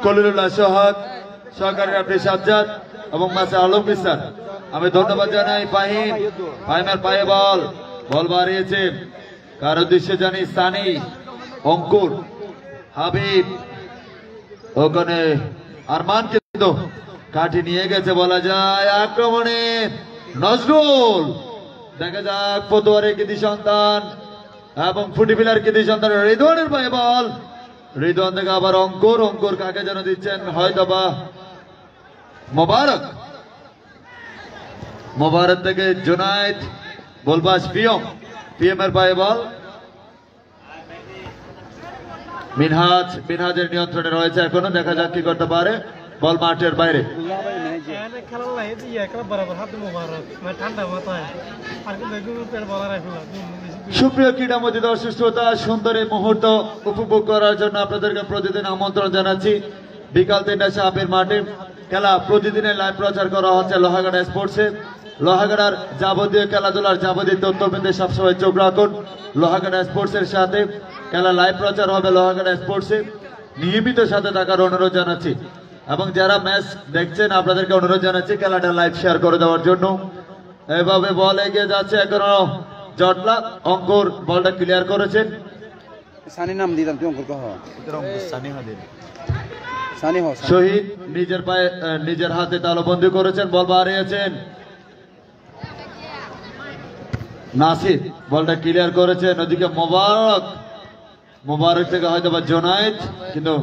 কলিলুল্লাহ সোহাগ, সহকারী রেফারি সাজ্জাদ এবং মাসে আলম স্যার। আমি ধন্যবাদ জানাই ফাহিমের পায়ে বল বাড়িয়েছে কার উদ্দেশ্যে জানি সানি, অঙ্কুর, হাবিব, ওখানে আরমান কিন্তু কাঠি নিয়ে গেছে বলা যায়। আক্রমণে নজরুল, দেখা যাক পতুয়ারের কৃতি সন্তান এবং ফুটিফিলার কৃতি সন্তান রিদওয়ানের পায়ে বল। রিদওয়ান থেকে আবার অঙ্কুর কাকে যেন দিচ্ছেন হয়তোবা মোবারক থেকে জুনায়েদ, বলবাস পিএম এর পায়ে বল। মিনহাজের নিয়ন্ত্রণে রয়েছে এখনো, দেখা যাক কি করতে পারে। বল মাঠের বাইরে। সুপ্রিয় ক্রীড়ামোদী দর্শক শ্রোতা, সুন্দর এই মুহূর্ত উপভোগ করার জন্য আপনাদেরকে প্রতিদিন আমন্ত্রণ জানাচ্ছি। বিকাল 3টায় সাপের মাঠে খেলা প্রতিদিনের লাইভ প্রচার করা হচ্ছে লোহাগাড়া স্পোর্টসে। লোহাগাড়ার যাবতীয় খেলাধুলার যাবতীয় তথ্য পেতে সবসময় চোখ রাখুন লোহাগাড়া স্পোর্টসের সাথে। খেলা লাইভ প্রচার হবে লোহাগাড়া স্পোর্টসে, নিয়মিত সাথে থাকার অনুরোধ জানাচ্ছি। এবং যারা ম্যাচ দেখছেন আপনাদেরকে অনুরোধ জানাচ্ছি খেলাটা লাইভ শেয়ার করে দেওয়ার জন্য। এভাবে বল এগিয়ে যাচ্ছে এখনো জটলা। অঙ্কুর বলটা ক্লিয়ার করেছেন। শহীদ নিজের পায়ে নিজের হাতে তালবন্দি করেছেন, বল বাড়িয়েছেন। নাসির বলটা ক্লিয়ার করেছেন, ওদিকে মোবারক মুবারক থেকে হয়তো বা জোনায়েদ, কিন্তু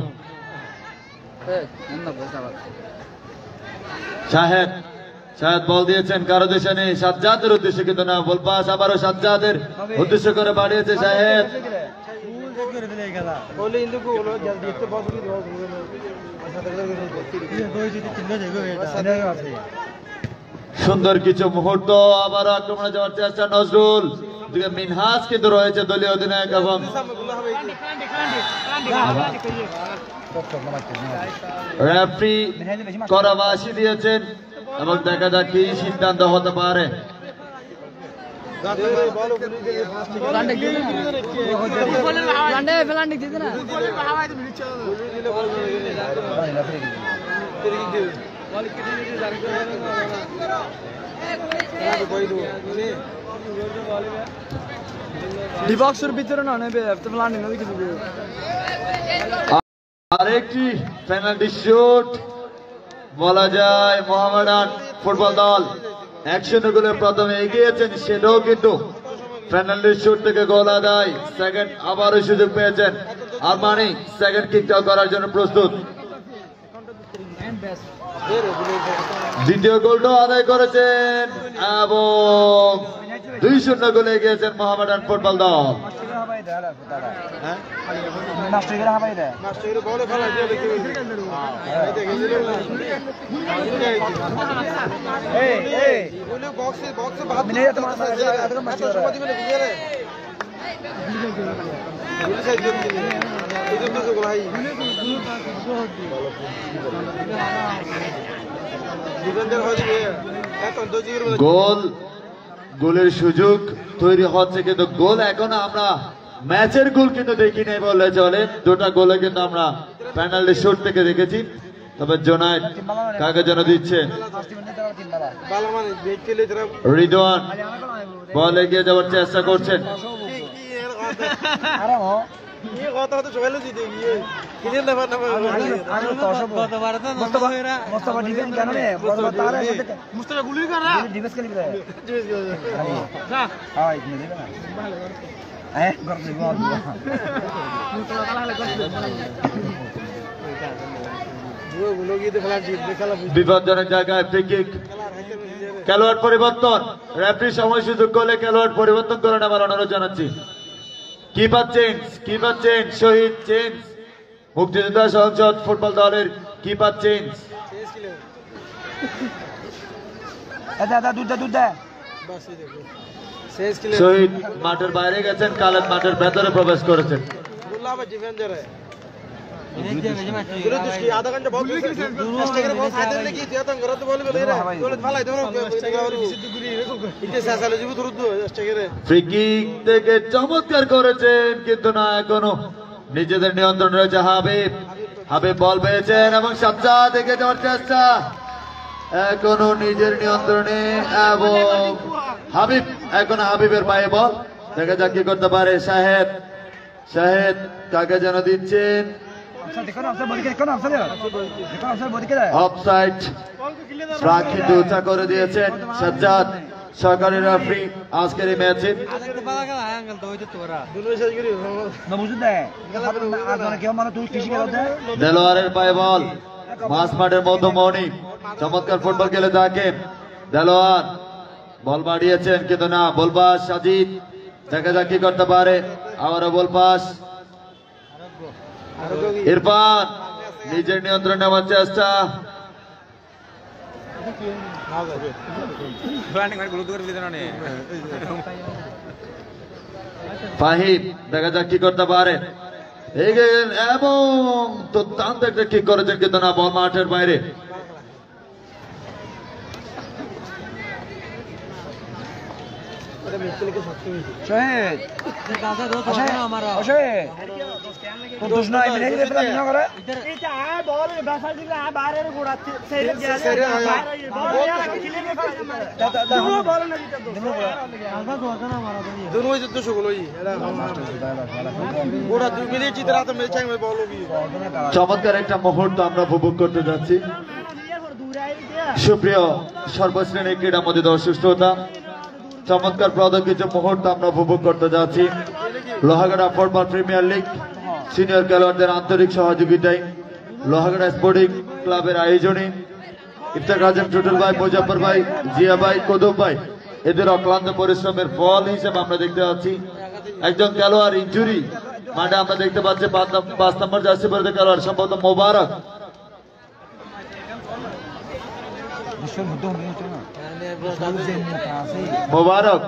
শাহেদ বল দিয়েছেন কারো দেশে নেই, সাজ্জাদের উদ্দেশ্যে, কিন্তু না, বল পাস আবারও সাজ্জাদের উদ্দেশ্য করে বাড়িয়েছে শাহেদ। সুন্দর কিছু মুহূর্ত, আবারও আক্রমণে যাওয়ার চেষ্টা নজরুল, দিকে মিনহাজ কিন্তু রয়েছে দলীয় অধিনায়ক এবং রেফারি করাবাসী দিয়েছেন এবং দেখা যাক কি সিদ্ধান্ত হতে পারে। ডিবক্সের ভিতরে না নেবে আরেকটি পেনাল্টি শুট বলা যায়। মোহামেডান ফুটবল দল 1-0 গোলে প্রথমে এগিয়েছেন, সেটাও কিন্তু পেনাল্টি শুট থেকে গোল আদায়। সেকেন্ড আবারও সুযোগ পেয়েছেন আরমানি, সেকেন্ড কিকটাও করার জন্য প্রস্তুত। দ্বিতীয় গোলটাও আদায় করেছেন এবং 2-0 গোলে এগিয়েছেন মোহামেডান ফুটবল দল। গোলের সুযোগ তৈরি হচ্ছে, কিন্তু গোল এখনো আমরা ম্যাচের গোল কিন্তু দেখি নাই বললে চলে। দুটা গোলে কিন্তু আমরা পেনাল্টি শুট থেকে দেখেছি। তবে জোনায়েদ কাকে যেন দিচ্ছে, রিদওয়ান বল এগিয়ে যাওয়ার চেষ্টা করছেন। বিপজ্জনক জায়গায় ফ্রি কিক, খেলোয়াড় পরিবর্তন, রেফারি সময় সুযোগ করলে খেলোয়াড় পরিবর্তন করে নেবার অনুরোধ জানাচ্ছি। কিপার চেঞ্জ, শহীদ চেঞ্জ, মুক্তিযোদ্ধা সংসদ ফুটবল দলের কিপার চেঞ্জ। শহীদ মাঠের বাইরে গেছেন, খালেদ মাঠের ভেতরে প্রবেশ করেছেন। ফ্রি কিক থেকে চমৎকার করেছেন, কিন্তু না, এখনো নিজেদের নিয়ন্ত্রণ রয়েছে। হাবিব বল পেয়েছেন এবং সাজ্জাদ থেকে যাওয়ার চেষ্টা, এখনো নিজের নিয়ন্ত্রণে এবং হাবিবের পায়ে বল। দেখা যাক কি করতে পারে শাহেদ কাকে যেন দিচ্ছেন, অফসাইড কিন্তু উঁচা করে দিয়েছেন সাজ্জাদ, সরকারি রেফারি আজকের এই ম্যাচে। দেলোয়ারের পায়ে বল, মাঝ মাঠের মধ্যমণি, চমৎকার ফুটবল খেলে থাকেন দেলোয়ার, বল বাড়িয়েছেন কিন্তু না, বল পাস সাজিদ, দেখা যাক কি করতে পারে। আবারও বল পাস, ইরফান নিজের নিয়ন্ত্রণ নেওয়ার চেষ্টা, ফাহিম দেখা যাক কি করতে পারে, এবং দুর্দান্ত একটা কিক করেছেন কিন্তু না, বল মাঠের বাইরে। চমৎকার একটা মুহূর্ত আমরা উপভোগ করতে যাচ্ছি। সুপ্রিয় সর্বশ্রেণীর ক্রীড়া মধ্যে দর্শক শ্রোতা, চমৎকার কিছু মুহূর্ত আমরা উপভোগ করতে যাচ্ছি। Lohagara football premier league senior খেলোয়াড়দের আন্তরিক সহযোগিতায় লোহাগড়া স্পোর্টিং ক্লাবের আয়োজনে ইফতেখার আজম টুটুল ভাই, মুজাফর ভাই, জিয়া ভাই, কদম ভাই এদের অক্লান্ত পরিশ্রমের ফল হিসেবে আমরা দেখতে পাচ্ছি একজন খেলোয়াড় ইনজুরি মাঠে আমরা দেখতে পাচ্ছি 5 নম্বর জার্সি পরিহিত খেলোয়াড় সম্ভবত মোবারক। মোবারক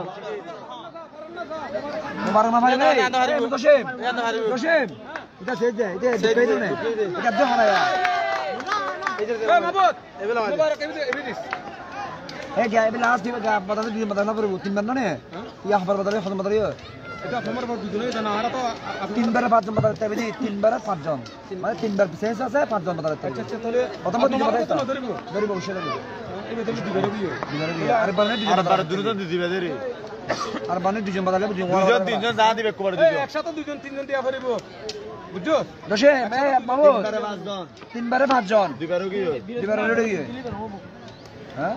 তিনবারে 5 জন বাজার তাই তিনবারে 5 জন মানে তিনবার শেষ আছে 5 জন বাজার তাই প্রথম ধরিব অবশ্যই আর বানে দুজন দিবে রে আর বানে দুজন বাজালে দুজন তিনজন যা দিবে কোবার দিবে একসাথে দুজন তিনজন দিয়া পারিব বুঝছো দশে বাবু তিনবারে 5 জন দুইবারে কি হ্যাঁ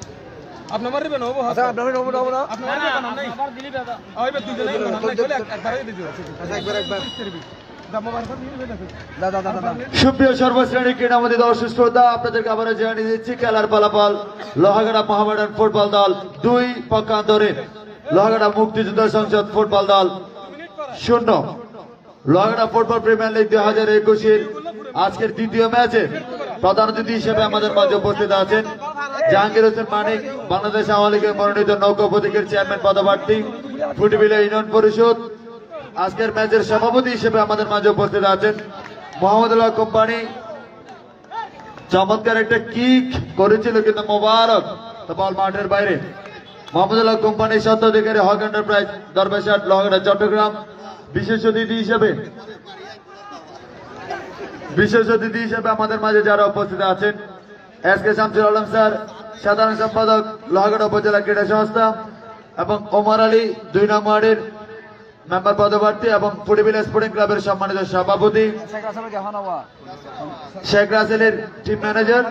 আপনার মারবে না আচ্ছা আপনার নব না আপনার নাই আবার দিলি দাদা আইবে দুজন একবারই দিছো আচ্ছা একবার সুপ্রিয় সর্বশ্রেণী ক্রীড়ামোদী দর্শক শ্রোতা, আপনাদেরকে আবার জানিয়ে দিচ্ছি খেলার ফলাফল। লোহাগড়া মোহামেডান ফুটবল দল 2 পক্ষান্তরে, লোহাগড়া মুক্তিযোদ্ধা সংসদ ফুটবল দল 0। লোহাগড়া ফুটবল প্রিমিয়ার লিগ 2021-এর আজকের দ্বিতীয় ম্যাচে প্রধান অতিথি হিসেবে আমাদের মাঝে উপস্থিত আছেন জাহাঙ্গীর হোসেন মানিক, বাংলাদেশ আওয়ামী লীগের মনোনীত নৌকা প্রতীকের চেয়ারম্যান পদপ্রার্থী, ফুটবিলা ইউনিয়ন পরিষদ। আজকের ম্যাচের সভাপতি হিসেবে আমাদের মাঝে উপস্থিত আছেন মোহাম্মদুল্লাহ কোম্পানি। চমৎকার একটা কিক করেছিল কিন্তু মোবারক বল মাঠের বাইরে। মোহাম্মদুল্লাহ কোম্পানি স্বত্বাধিকারী হক এন্টারপ্রাইজ দরবেশাট লোহাগড়া চট্টগ্রাম। বিশেষ অতিথি হিসেবে আমাদের মাঝে যারা উপস্থিত আছেন এস.কে. শামসুল আলম স্যার, সাধারণ সম্পাদক লোহাগড়া উপজেলা ক্রীড়া সংস্থা, এবং ওমর আলী 2 নং ওয়ার্ডের মেম্বার পদপ্রার্থী এবং ফুটবিল স্পোর্টিং ক্লাবের সম্মানিত সভাপতি শেখ রাসেলের team manager,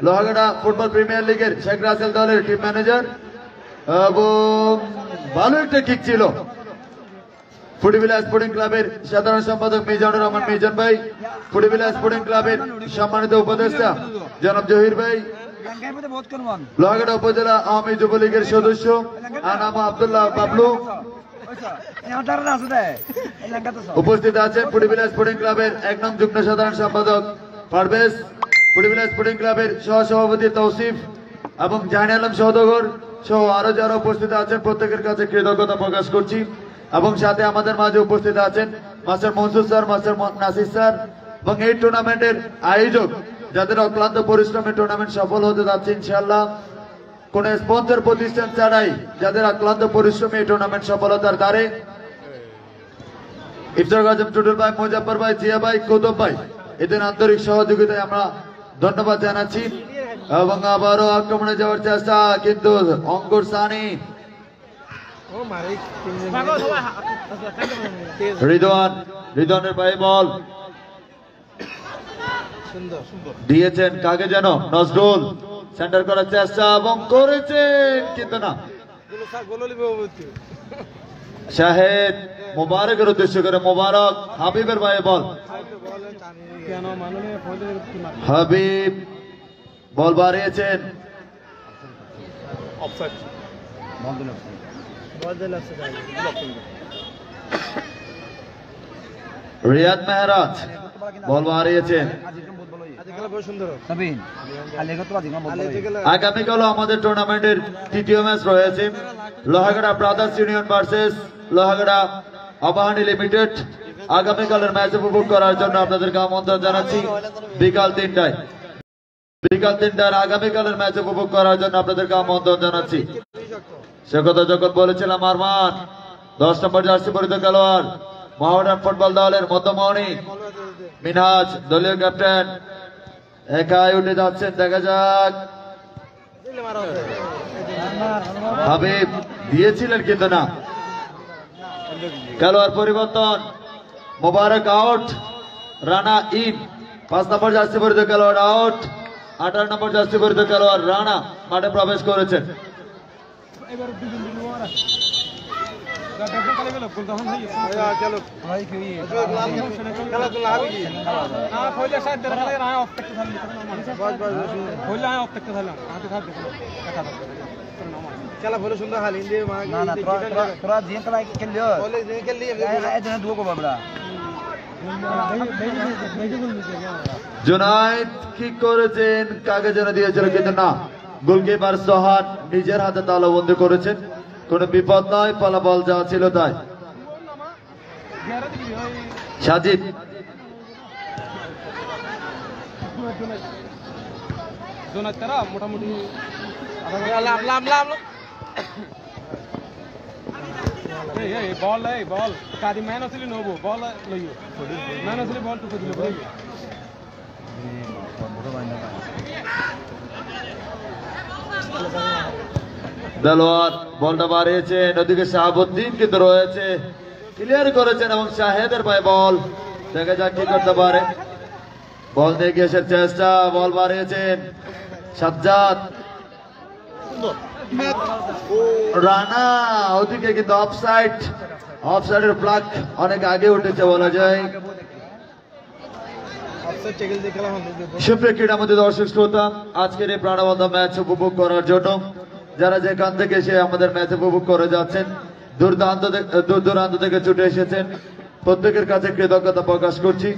Lohagara football premier লিগের শেখ রাসেল দলের টিম ম্যানেজার। এবং ভালো একটা কিক ছিল ফুটবিলা স্পোর্টিং ক্লাবের সাধারণ সম্পাদক মিজানুর রহমান মিজান ভাই, ফুটবিলা স্পোর্টিং ক্লাবের সম্মানিত উপদেষ্টা জনাব জহির ভাই, লোহাগড়া উপজেলা আওয়ামী যুবলীগের সদস্য আনামা আব্দুল্লাহ বাবলু উপস্থিত আছেন, ফুটবিলা স্পোর্টিং ক্লাবের 1 নং যুগ্ম সাধারণ সম্পাদক পারভেজ, ফুটবিলা স্পোর্টিং ক্লাবের সহসভাপতি তৌসিফ এবং জাহান আলম সওদাগর সহ আরো যারা উপস্থিত আছেন প্রত্যেকের কাছে কৃতজ্ঞতা প্রকাশ করছি। এবং সাথে আমাদের মাঝে উপস্থিত আছেন master Mansur sir, master Nasir sir এবং এই টুর্নামেন্টের আয়োজক যাদের অক্লান্ত পরিশ্রমে টুর্নামেন্ট সফল হতে যাচ্ছে ইনশাআল্লাহ। কোন স্পন্সর প্রতিষ্ঠান ছাড়াই যাদের অক্লান্ত পরিশ্রমে এই টুর্নামেন্ট সফলতার দ্বারে ইফতেখার আজম টুটুল ভাই, মুজাফর ভাই, জিয়া ভাই, কদম ভাই এদের আন্তরিক সহযোগিতায় আমরা ধন্যবাদ জানাচ্ছি। এবং আবারও আক্রমণে যাওয়ার চেষ্টা কিন্তু অঙ্কুর সানি, রিদওয়ানের পায়ে বল দিয়েছেন কাকে যেন নজরুল, সেন্টার করার চেষ্টা এবং করেছেন কিন্তু না। শাহেদ মোবারকের উদ্দেশ্য করে মোবারক, হাবিবের পায়ে বল, হাবিব বল বাড়িয়েছেন, রিয়াদ মেহরাজ বল বাড়িয়েছেন। আগামীকাল আমাদের টুর্নামেন্টের তৃতীয় ম্যাচ রয়েছে Lohagara brothers union versus Lohagara Abahani limited. আগামীকালের ম্যাচ উপভোগ করার জন্য আপনাদেরকে আমন্ত্রণ জানাচ্ছি বিকাল 3টায়। আগামীকালের ম্যাচ উপভোগ করার জন্য আপনাদেরকে আমন্ত্রণ জানাচ্ছি। সে কথা যখন বলেছিলাম আরমান 10 নম্বর জার্সি পরিহিত খেলোয়াড় মোহামেডান ফুটবল দলের মধ্যমণি মিনহাজ দলীয় ক্যাপ্টেন একাই উঠে যাচ্ছেন, দেখা যাক। হাবিব দিয়েছিলেন কিন্তু না। খেলোয়াড় পরিবর্তন, মোবারক আউট, রানা ইন 5 নম্বর জার্সি পরিহিত খেলোয়াড় আউট, 18 নম্বর জার্সি পরিহিত খেলোয়াড় রানা মাঠে প্রবেশ করেছেন। খেলা ভালো সুন্দর হাল ইন্ডিয়া না না তোরা জিন খেলা খেললিও বলে জিন খেললি এজন্য দুও করব আমরা জুনায়েদ কি করেছেন, কাকে যেন দিয়েছিল কিন্তু না, গোলকিপার সোহান নিজের হাতে তালাবন্দি করেছেন। কোনো বিপদ নয়, ফলাফল যা ছিল তাই। সাজিদ মোটামুটি বল কাদি ম্যান আসলে নবো বল লইও ম্যান আসলে বল টুকে দিল দেলোয়ার বলটা বাড়িয়েছেন, ওদিকে শাহাবুদ্দিন কিন্তু রয়েছে, ক্লিয়ার করেছেন এবং শাহেদের পায়ে বল। দেখা যাক কি করতে পারে। বল নিয়ে গিয়ে আসার চেষ্টা, বল বাড়িয়েছেন সাজ্জাদ, রানা ওদিকে কিন্তু অফসাইড, অফসাইডের ফ্ল্যাগ অনেক আগে উঠেছে বলা যায়। সুপ্রিয় ক্রীড়া মধ্যে দর্শক শ্রোতা, আজকের এই প্রাণবন্ত ম্যাচ উপভোগ করার জন্য যারা যেখান থেকে এসে আমাদের ম্যাচ উপভোগ করে যাচ্ছেন, দূর দূরান্ত থেকে ছুটে এসেছেন, প্রত্যেকের কাছে কৃতজ্ঞতা প্রকাশ করছি।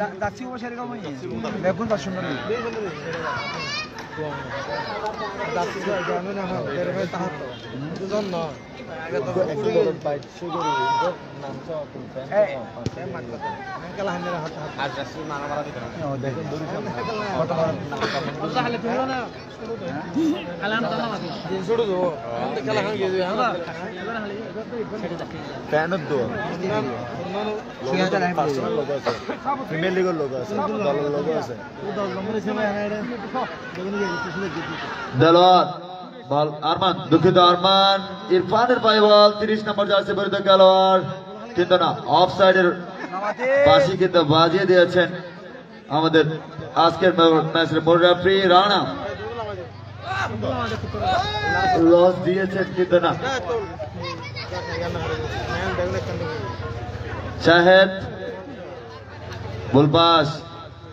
প্রিমিয়ার লিগের লোক আছে, দলের লোক আছে। দেলোয়ার বল আরমান, দুঃখিত আরমান, ইরফানের পায়ে বল, 30 নম্বর জার্সি পরিহিত খেলোয়াড় কিন্তু না, অফসাইডের পাশে কিন্তু বাজিয়ে দিয়েছেন আমাদের আজকের ম্যাচের মূল রেফারি রানা। লস দিয়েছেন কিন্তু না। শাহেদ বুলবাস,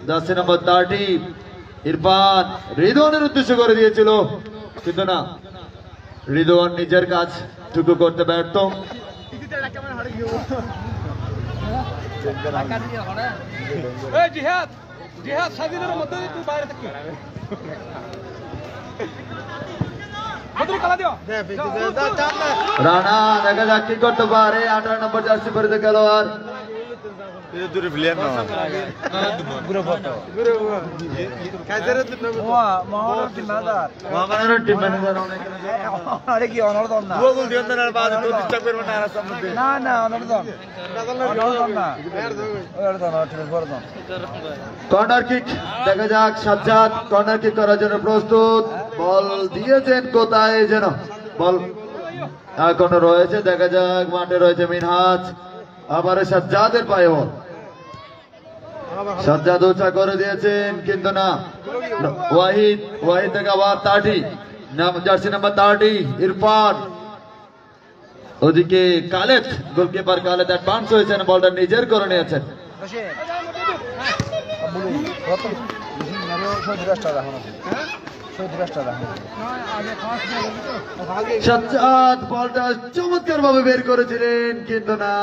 জার্সি নম্বর 30 ইরফান রিদওয়ানের উদ্দেশ্য করে দিয়েছিল কিন্তু না, রিদওয়ান নিজের কাজ টুকু করতে ব্যর্থ। রানা দেখা যাক কি করতে পারে, 18 নম্বর জার্সি পরিহিত খেলোয়াড়। দূরে প্লেয়ার না টিম ম্যানেজার কর্নার কিক, দেখা যাক সাজ্জাদ কর্নার কিক করার জন্য প্রস্তুত, বল দিয়েছেন কোথায় যেন, বল এখনো রয়েছে, দেখা যাক মাঠে রয়েছে মিনহাজ, আবার সাজ্জাদের পায়ে বল, সাজ্জাদ উঁচা করে দিয়েছেন কিন্তু না, ওয়াহিদ, ওয়াহিদ থেকে আবার 30 জার্সি নাম্বার 30 ইরফান, ওদিকে কালেদ, গোলকিপার কালেদ অ্যাডভান্স হয়েছেন, বলটা নিজের করে নিয়েছেন। সাজ্জাদ বলটা চমৎকার ভাবে বের করেছিলেন কিন্তু না,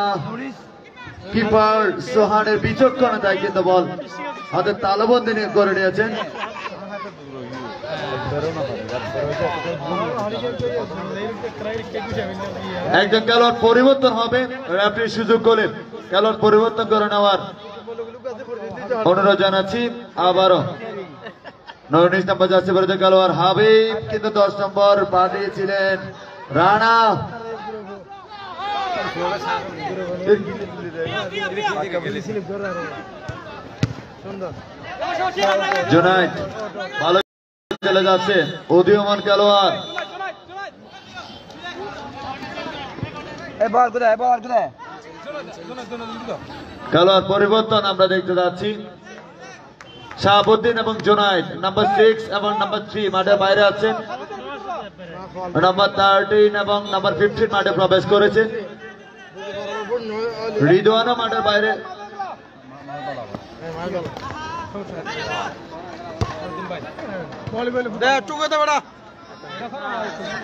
কিপার সোহানের বিচক্ষণতায় কিন্তু বল হাতে তালাবন্দি করে নিয়েছেন। একজন খেলোয়াড় পরিবর্তন হবে, রেফারির সুযোগ করলে খেলোয়াড় পরিবর্তন করে নেওয়ার অনুরোধ জানাচ্ছি। আবারও 19 নম্বর জার্সি পরিহিত খেলোয়াড় হাবিব কিন্তু 10 নম্বর পাঠিয়েছিলেন রানা। জুনায়েদ ভালো চলে যাচ্ছে, উদীয়মান খেলোয়াড়, খেলোয়াড় পরিবর্তন আমরা দেখতে যাচ্ছি। শাহাবুদ্দিন এবং জুনায়েদ নাম্বার 6 এবং নাম্বার 3 মাঠের বাইরে আছেন, নাম্বার 13 এবং নাম্বার 15 মাঠে প্রবেশ করেছে। রিদওয়ানও মাঠের বাইরে।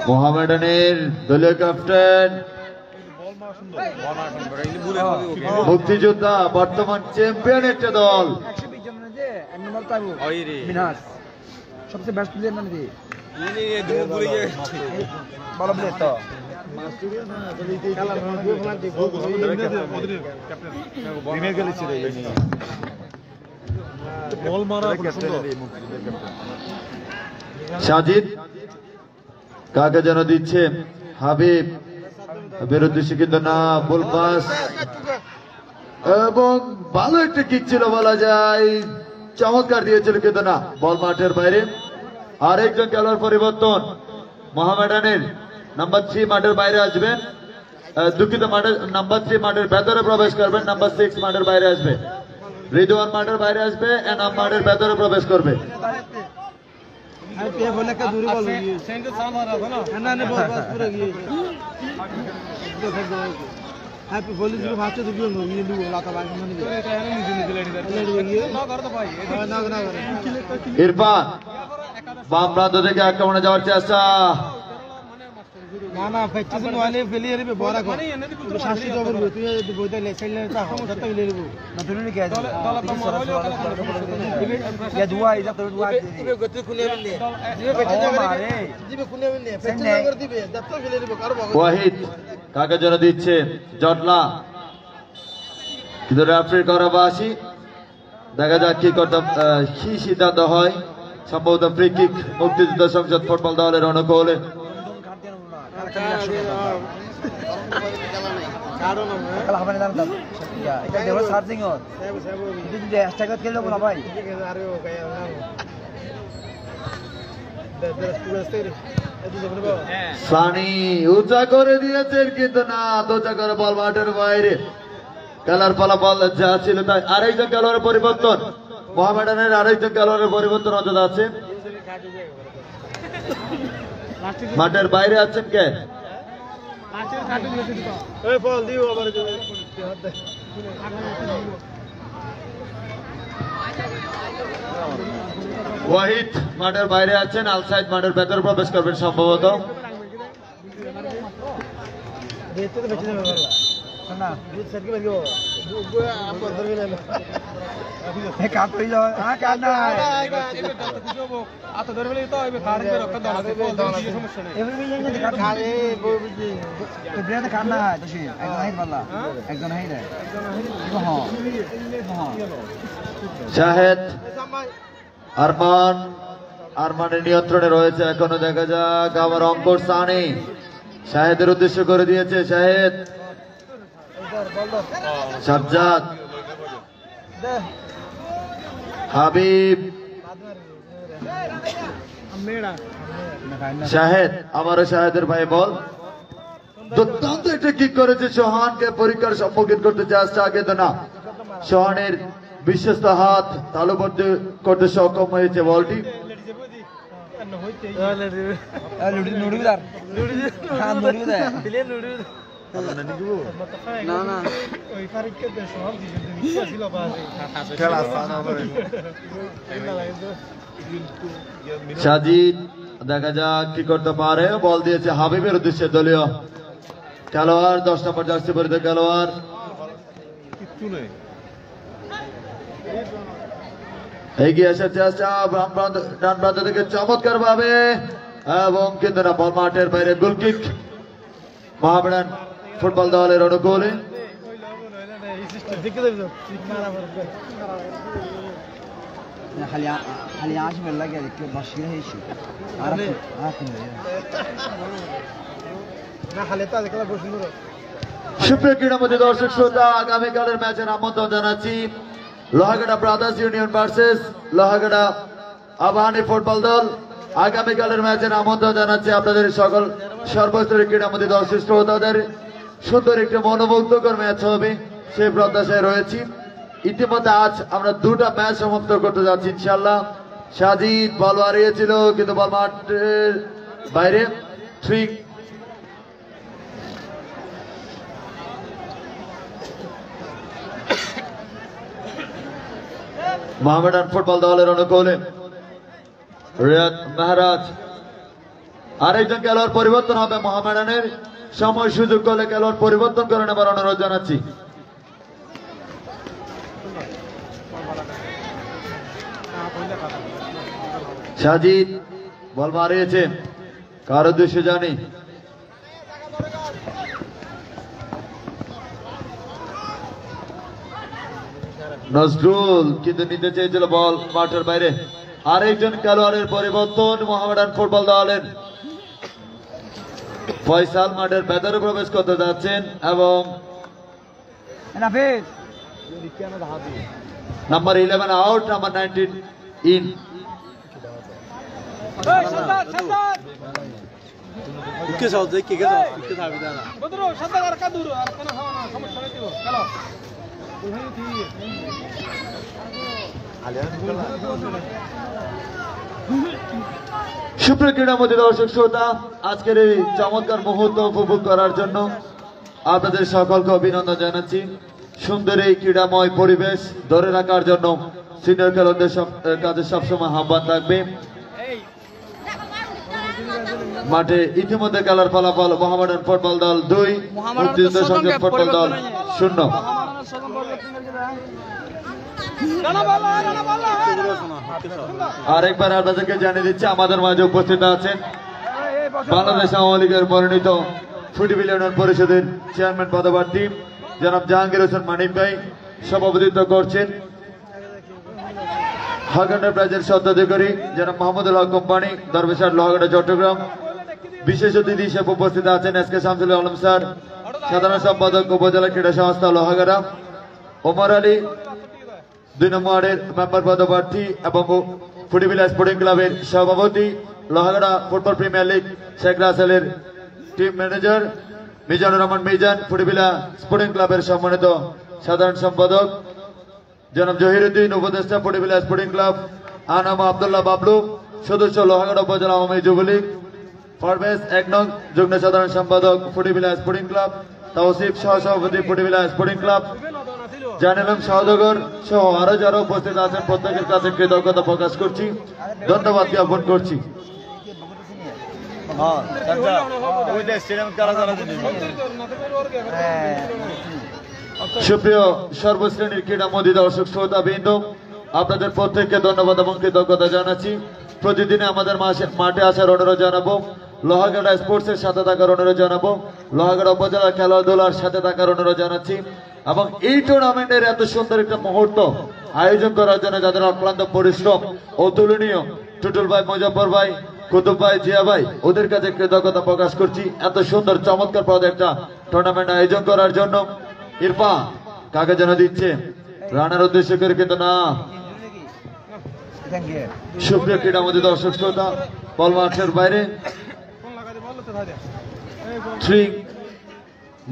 মোহামেডানের দলীয় ক্যাপ্টেন মুক্তিযোদ্ধা বর্তমান চ্যাম্পিয়ন একটা দল সবচেয়ে বেস্ট প্লেয়ার নাম কি সাজিদ কাকে যেন দিচ্ছে হাবিব, বিরুদ্ধে শিক্ষিত না, বল পাস এবং ভালো একটা কিক ছিল বলা যায়, চমৎকার দিয়েছিল কিন্তু না, বল মাঠের বাইরে। আরেকজন খেলোয়াড় পরিবর্তন, মোহামেডানের নাম্বার 3 মাঠের বাইরে আসবেন, দুঃখিত মাঠের নাম্বার 3 মাঠের ভেতরে প্রবেশ করবেন, নাম্বার 6 মাঠের বাইরে আসবে, রিদওয়ান মাঠের বাইরে আসবে, এনাম মাঠের ভেতরে প্রবেশ করবে। ইরফান বাম প্রান্ত থেকে আক্রমণে যাওয়ার চেষ্টা, না ফেচছে নলে ফেলি এর বড় কর শাস্তি দেব তুই বইতে লেসাইলে তা হতে মিলে নিব না তুমি কি আছে দল তো মারো ইয়া দুয়া ইজা তো দুয়া দিবে গতি খুলে মিলে দিবে ফেচছে মারে দিবে খুলে মিলে ফেচছে করে দিবে দত্ত ফেলে নিব কার বগল ওয়াহিদ কাকে যেন দিচ্ছে জটলা, কিন্তু রেফারি করা বাসি, দেখা যাক কি করতে কি সিদ্ধান্ত হয়। সম্ভবত ফ্রি কিক মুক্তিযোদ্ধা সংসদ ফুটবল দলের অনুকূলে। সানি উঁচা করে দিয়েছেন কিন্তু না, দোচা করে বল মাঠের বাইরে। খেলার ফলাফল যা ছিল তাই। আরেকজন খেলোয়াড়ের পরিবর্তন, মোহামেডানের আরেকজন খেলোয়াড়ের পরিবর্তন হতে যাচ্ছে। মাঠের বাইরে আছেন কে? ওয়াহিদ মাঠের বাইরে আছেন, আলসাইদ মাঠের ভেতরে প্রবেশ করবেন সম্ভবত। শাহেদ আরমানের নিয়ন্ত্রণে রয়েছে এখনো, দেখা যাক। আবার অঙ্কর সানি শাহেদের উদ্দেশ্য করে দিয়েছে, শাহেদ সাজ্জাদ হাবিব শাহেদ, আমারও শাহেদের ভাই বল। দুর্দান্ত একটা কিক করেছে, সোহানকে পরীক্ষার সম্মুখীন করতে চেষ্টা কিন্তু না, সোহানের বিশ্বস্ত হাত তালুবদ্ধ করতে সক্ষম হয়েছে বলটি। সাজিদ দেখা যাক কি করতে পারে, বল দিয়েছে হাবিবের উদ্দেশ্যে দলীয় খেলোয়াড়, 10 নম্বর জার্সি পরিহিত খেলোয়াড়। এগিয়ে আসার চেষ্টা ডান প্রান্ত থেকে চমৎকার ভাবে, এবং কিন্তু না, বল মাঠের বাইরে। গোল কিক মোহামেডান ফুটবল দলের অনুকূলে। সুপ্রিয় ক্রীড়ামন্ত্রী দর্শক শ্রোতা, আগামীকালের ম্যাচের আমন্ত্রণ জানাচ্ছি। Lohagara brothers union versus Lohagara Abahani football দল। আগামীকালের ম্যাচের আমন্ত্রণ জানাচ্ছি আপনাদের সকল সর্বস্তরের ক্রীড়ামন্ত্রী দর্শক শ্রোতাদের। সুন্দর একটি মনোমুগ্ধকর ম্যাচ হবে সেই প্রত্যাশায় রয়েছি। ইতিমধ্যে আজ আমরা 2টা ম্যাচ সমাপ্ত করতে যাচ্ছি ইনশাল্লাহ। সাজিদ বল হারিয়েছিল কিন্তু বল মাঠের বাইরে। মোহামেডান ফুটবল দলের অনুকূলে রিয়াদ মেহরাজ। আরেকজন খেলোয়াড় পরিবর্তন হবে মোহামেডানের, সময় সুযোগ করলে খেলোয়াড় পরিবর্তন করে নেবার অনুরোধ জানাচ্ছি। সাজিদ বল মারিয়েছে, কার উদ্দেশ্যে জানি। নজরুল কিন্তু নিতে চেয়েছিল বল মাঠের বাইরে। আরেকজন খেলোয়াড়ের পরিবর্তন মোহামেডান ফুটবল দলের। ফয়সাল মাঠের ভেতরে প্রবেশ করতে যাচ্ছেন এবং নাম্বার 11 আউট, নাম্বার 19 ইন। সুপ্রিয় ক্রীড়ামন্ত্রী দর্শক শ্রোতা, আজকের এই চমৎকার মুহূর্ত উপভোগ করার জন্য আপনাদের সকলকে অভিনন্দন জানাচ্ছি। সুন্দর এই ক্রীড়াময় পরিবেশ ধরে রাখার জন্য সিনিয়র খেলোয়াড়দের কাছে সবসময় আহ্বান থাকবে। মাঠে ইতিমধ্যে খেলার ফলাফল মোহামেডান ফুটবল দল 2, মুক্তিযোদ্ধা সংসদ ফুটবল দল 0। আরেকবার আপনাদেরকে জানিয়ে দিচ্ছি আমাদের মাঝে উপস্থিত আছেন বাংলাদেশ আওয়ামী লীগের মনোনীত ফুটবল ইউনিয়ন পরিষদের চেয়ারম্যান পদপ্রার্থী জনাব জাহাঙ্গীর হোসেন মানিক ভাই, সভাপতিত্ব করছেন হক এন্টারপ্রাইজের স্বত্বাধিকারী জনাব মোহাম্মদুল হক কোম্পানি, দরবেশহাট, লোহাগাড়া, চট্টগ্রাম। বিশেষ অতিথি হিসেবে উপস্থিত আছেন এসকে শামসুল আলম স্যার, সাধারণ সম্পাদক উপজেলা ক্রীড়া সংস্থা লোহাগাড়া। ওমর আলী 2 নম্বর ওয়ার্ডের মেম্বার পদপ্রার্থী এবং ফুটবল স্পোর্টিং ক্লাবের সভাপতি, Lohagara football premier league Sheikh রাসেলের team manager Mizanur Rahman Mizan, football sporting ক্লাবের সম্মানিত সাধারণ সম্পাদক জনাব জহিরুদ্দিন, উপদেষ্টা football sporting club, Anam Abdullah Bablu, সদস্য লোহাগাড়া উপজেলা আওয়ামী যুবলীগ, পারভেজ 1 নং যুগ্ম সাধারণ সম্পাদক ফুটবল স্পোর্টিং ক্লাব, তাওসিফ সহসভাপতি ফুটবল স্পোর্টিং ক্লাব, জানেলাম সহযোগর সহ আরো যারা উপস্থিত আছেন প্রত্যেকের কাছে কৃতজ্ঞতা প্রকাশ করছি, ধন্যবাদ জ্ঞাপন করছি। সুপ্রিয় সর্বশ্রেণীর ক্রীড়ামোদী দর্শক শ্রোতা বৃন্দ, আপনাদের প্রত্যেককে ধন্যবাদ এবং কৃতজ্ঞতা জানাচ্ছি। প্রতিদিনে আমাদের মাঠে আসার অনুরোধ জানাবো, লোহাগাড়া স্পোর্টসের সাথে থাকার অনুরোধ জানাবো, লোহাগাড়া উপজেলা খেলাধুলার সাথে থাকার অনুরোধ জানাচ্ছি এবং এই টুর্নামেন্টের এত সুন্দর একটা মুহূর্ত আয়োজন করার জন্য যাদের অক্লান্ত পরিশ্রম অতুলনীয়, টুটুল ভাই, মুজফর ভাই, কুতুব ভাই, জিয়া ভাই, ওদের কাছে কৃতজ্ঞতা প্রকাশ করছি এত সুন্দর চমৎকার পদ একটা টুর্নামেন্ট আয়োজন করার জন্য। ইরফান কাকে যেন দিচ্ছে রানার উদ্দেশ্য করে, কিন্তু না। সুপ্রিয় ক্রীড়ামন্ত্রী দর্শক শ্রোতা, বল মাঠের বাইরে 3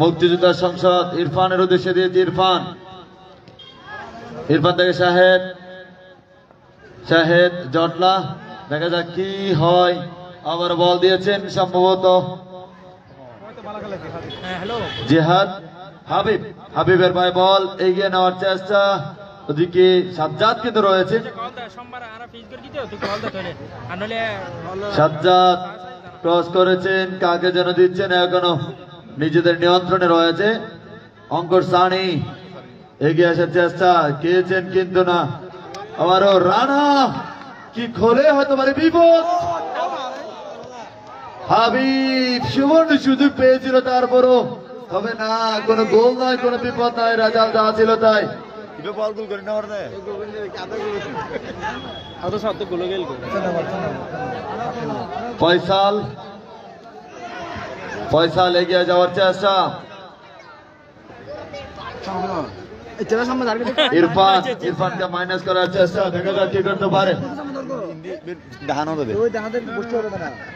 মুক্তিযোদ্ধা সংসদ ইরফানের উদ্দেশ্যে দিয়েছে। ইরফান থেকে শাহেদ জটলা, দেখা যাক কি হয়। আবার বল দিয়েছেন সম্ভবত জিহাদ হাবিবের ভাই, বল এগিয়ে নেওয়ার চেষ্টা, ওদিকে সাজ্জাদ কিন্তু রয়েছে। সাজ্জাদ ক্রস করেছেন, কাকে যেন দিচ্ছেন, এখনো নিজেদের নিয়ন্ত্রণে রয়েছে। অঙ্কর সানি এগিয়ে আসার চেষ্টা, খেয়েছেন কিন্তু না। আবারও রানা, কি খোলে হতে পারে বিপদ। হাবিব সুবর্ণ সুযোগ পেয়েছিল, তারপরও হবে না, কোনো গোল নয়, কোনো বিপদ নয়, রেজাল্ট যা ছিল তাই। ফয়সাল এগিয়ে যাওয়ার চেষ্টা, ইরফানকে মাইনাস করার চেষ্টা, দেখা যাক কি করতে পারে।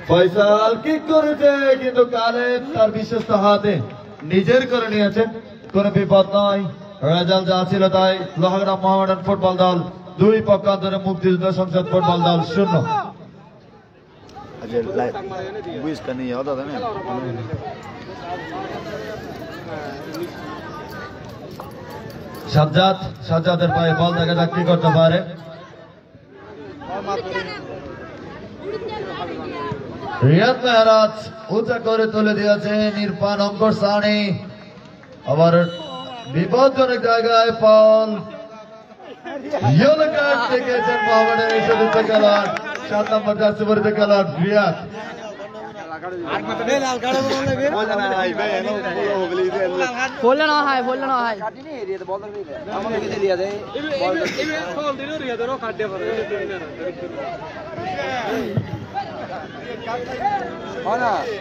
ফয়সাল কিক করেছে কিন্তু কালেব তার বিশ্বস্ত হাতে নিজের করে নিয়েছেন, কোনো বিপদ নয়, রেজাল্ট যা ছিল তাই। লোহাগাড়া মোহামেডান ফুটবল দল 2, পক্ষান্তরে মুক্তিযোদ্ধা সংসদ ফুটবল দল 0। সাজ্জাদের পায়ে বল, দেখা যাক কি করতে পারে। রিয়াদ মেহরাজ উঁচা করে তুলে দিয়েছেন ইরফান অঙ্কর সানি, আবার বিপজ্জনক জায়গায় ফাউল, ইয়েলো কার্ড দেখেছেন মোহামেডান এসেছে খেলোয়াড় 7 নম্বর জার্সি পরিহিত খেলোয়াড় রিয়াদ। বললে না হয়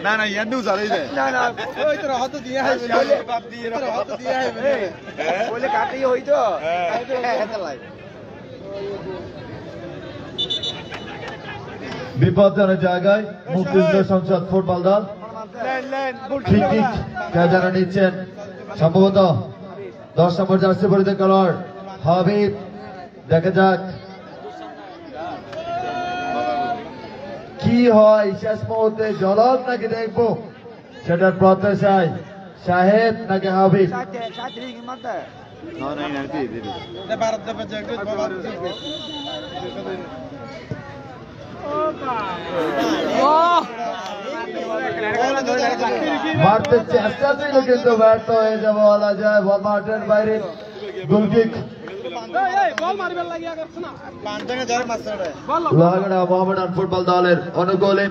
না না ইয়ার নিউজ আর এই যে না ওই তো হাত দিয়ে হাই হাত দিয়ে হাই বলে কাটি হইতো বিপজ্জনক জায়গায় মুক্তিযুদ্ধ সংসদ ফুটবল দল ফ্রি কিক যেন নিচ্ছেন সম্ভবত 10 নম্বর জার্সি পরিহিত খেলোয়াড় হাবিব। দেখা যাক কি হয় শেষ মুহূর্তে, ঝলক নাকি দেখবো সেটার প্রত্যাশায় শাহেদ নাকি হাবিব। মারতে চেষ্টা ছিল কিন্তু ব্যর্থ হয়ে যাবে বলা যায়, মাঠের বাইরে গোলকিক। লোহাগড়া মোহামেডান ফুটবল দলের অনুকূলে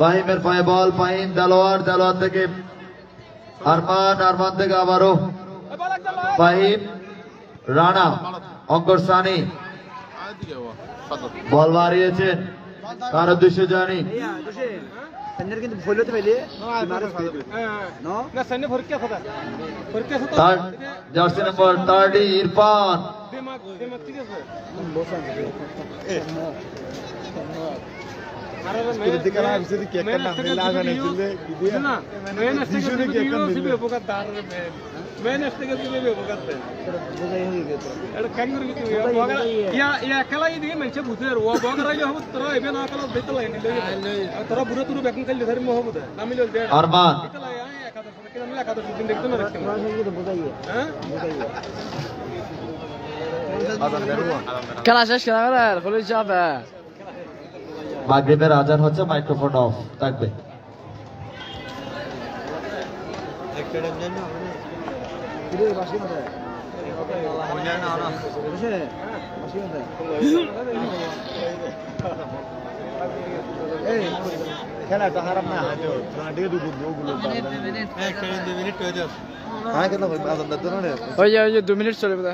ফাহিমের পায়ে বল, ফাহিম দেলোয়ার থেকে আরমান থেকে আবারও ফাহিম, রানা অঙ্কর সানি বল মারিয়েছেন, কার উদ্দেশ্যে জানি কিন্তু ভুলতে পাইলে জার্সি নম্বর 30 ইরফান আরমান খেলা শেষ খেলা পুলিশ যাবে। মাগরিবের আজান হচ্ছে, মাইক্রোফোন অফ থাকবে। খেলাটা হারাম না ওই যে 2 মিনিট চলে বোধ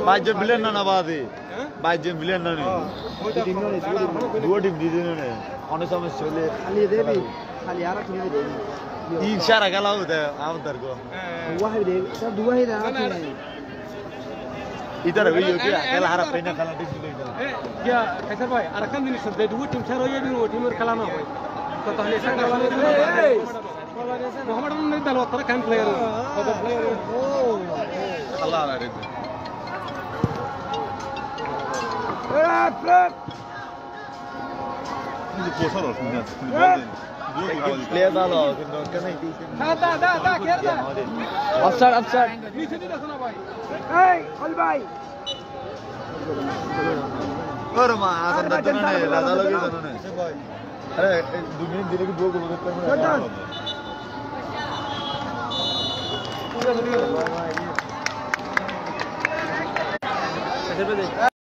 বাইজন বিলেন না বাদে বাইজন বিলেন না দুটো টিম দিয়ে দিন অনেক সমস্যা হলে খালি দেবি খালি আর তুমি দেবি ইনশাআল্লাহ গেল আমাদের গো ওয়াহি দে সব দুয়াহি দে इधर हुई होगी अकेला हरा पेना खाना टीम ले क्या कैसा भाई अरकन दिन से दो टीम चार हो जाएगी वो टीम और खेला ना भाई तो पहले से मोहम्मद ने डालो तरह कैंप प्लेयर तो प्लेयर ओ अल्लाह आ रहे थे कोसा रो सुन प्लेयर डालो किंतु कने दा खेल दा অফসাইড नीचे नहीं रखना भाई এই অল ভাই और मां आदम दतने दादा लोग इधर ने अरे 2 मिनट दिले की दो गोल करते हैं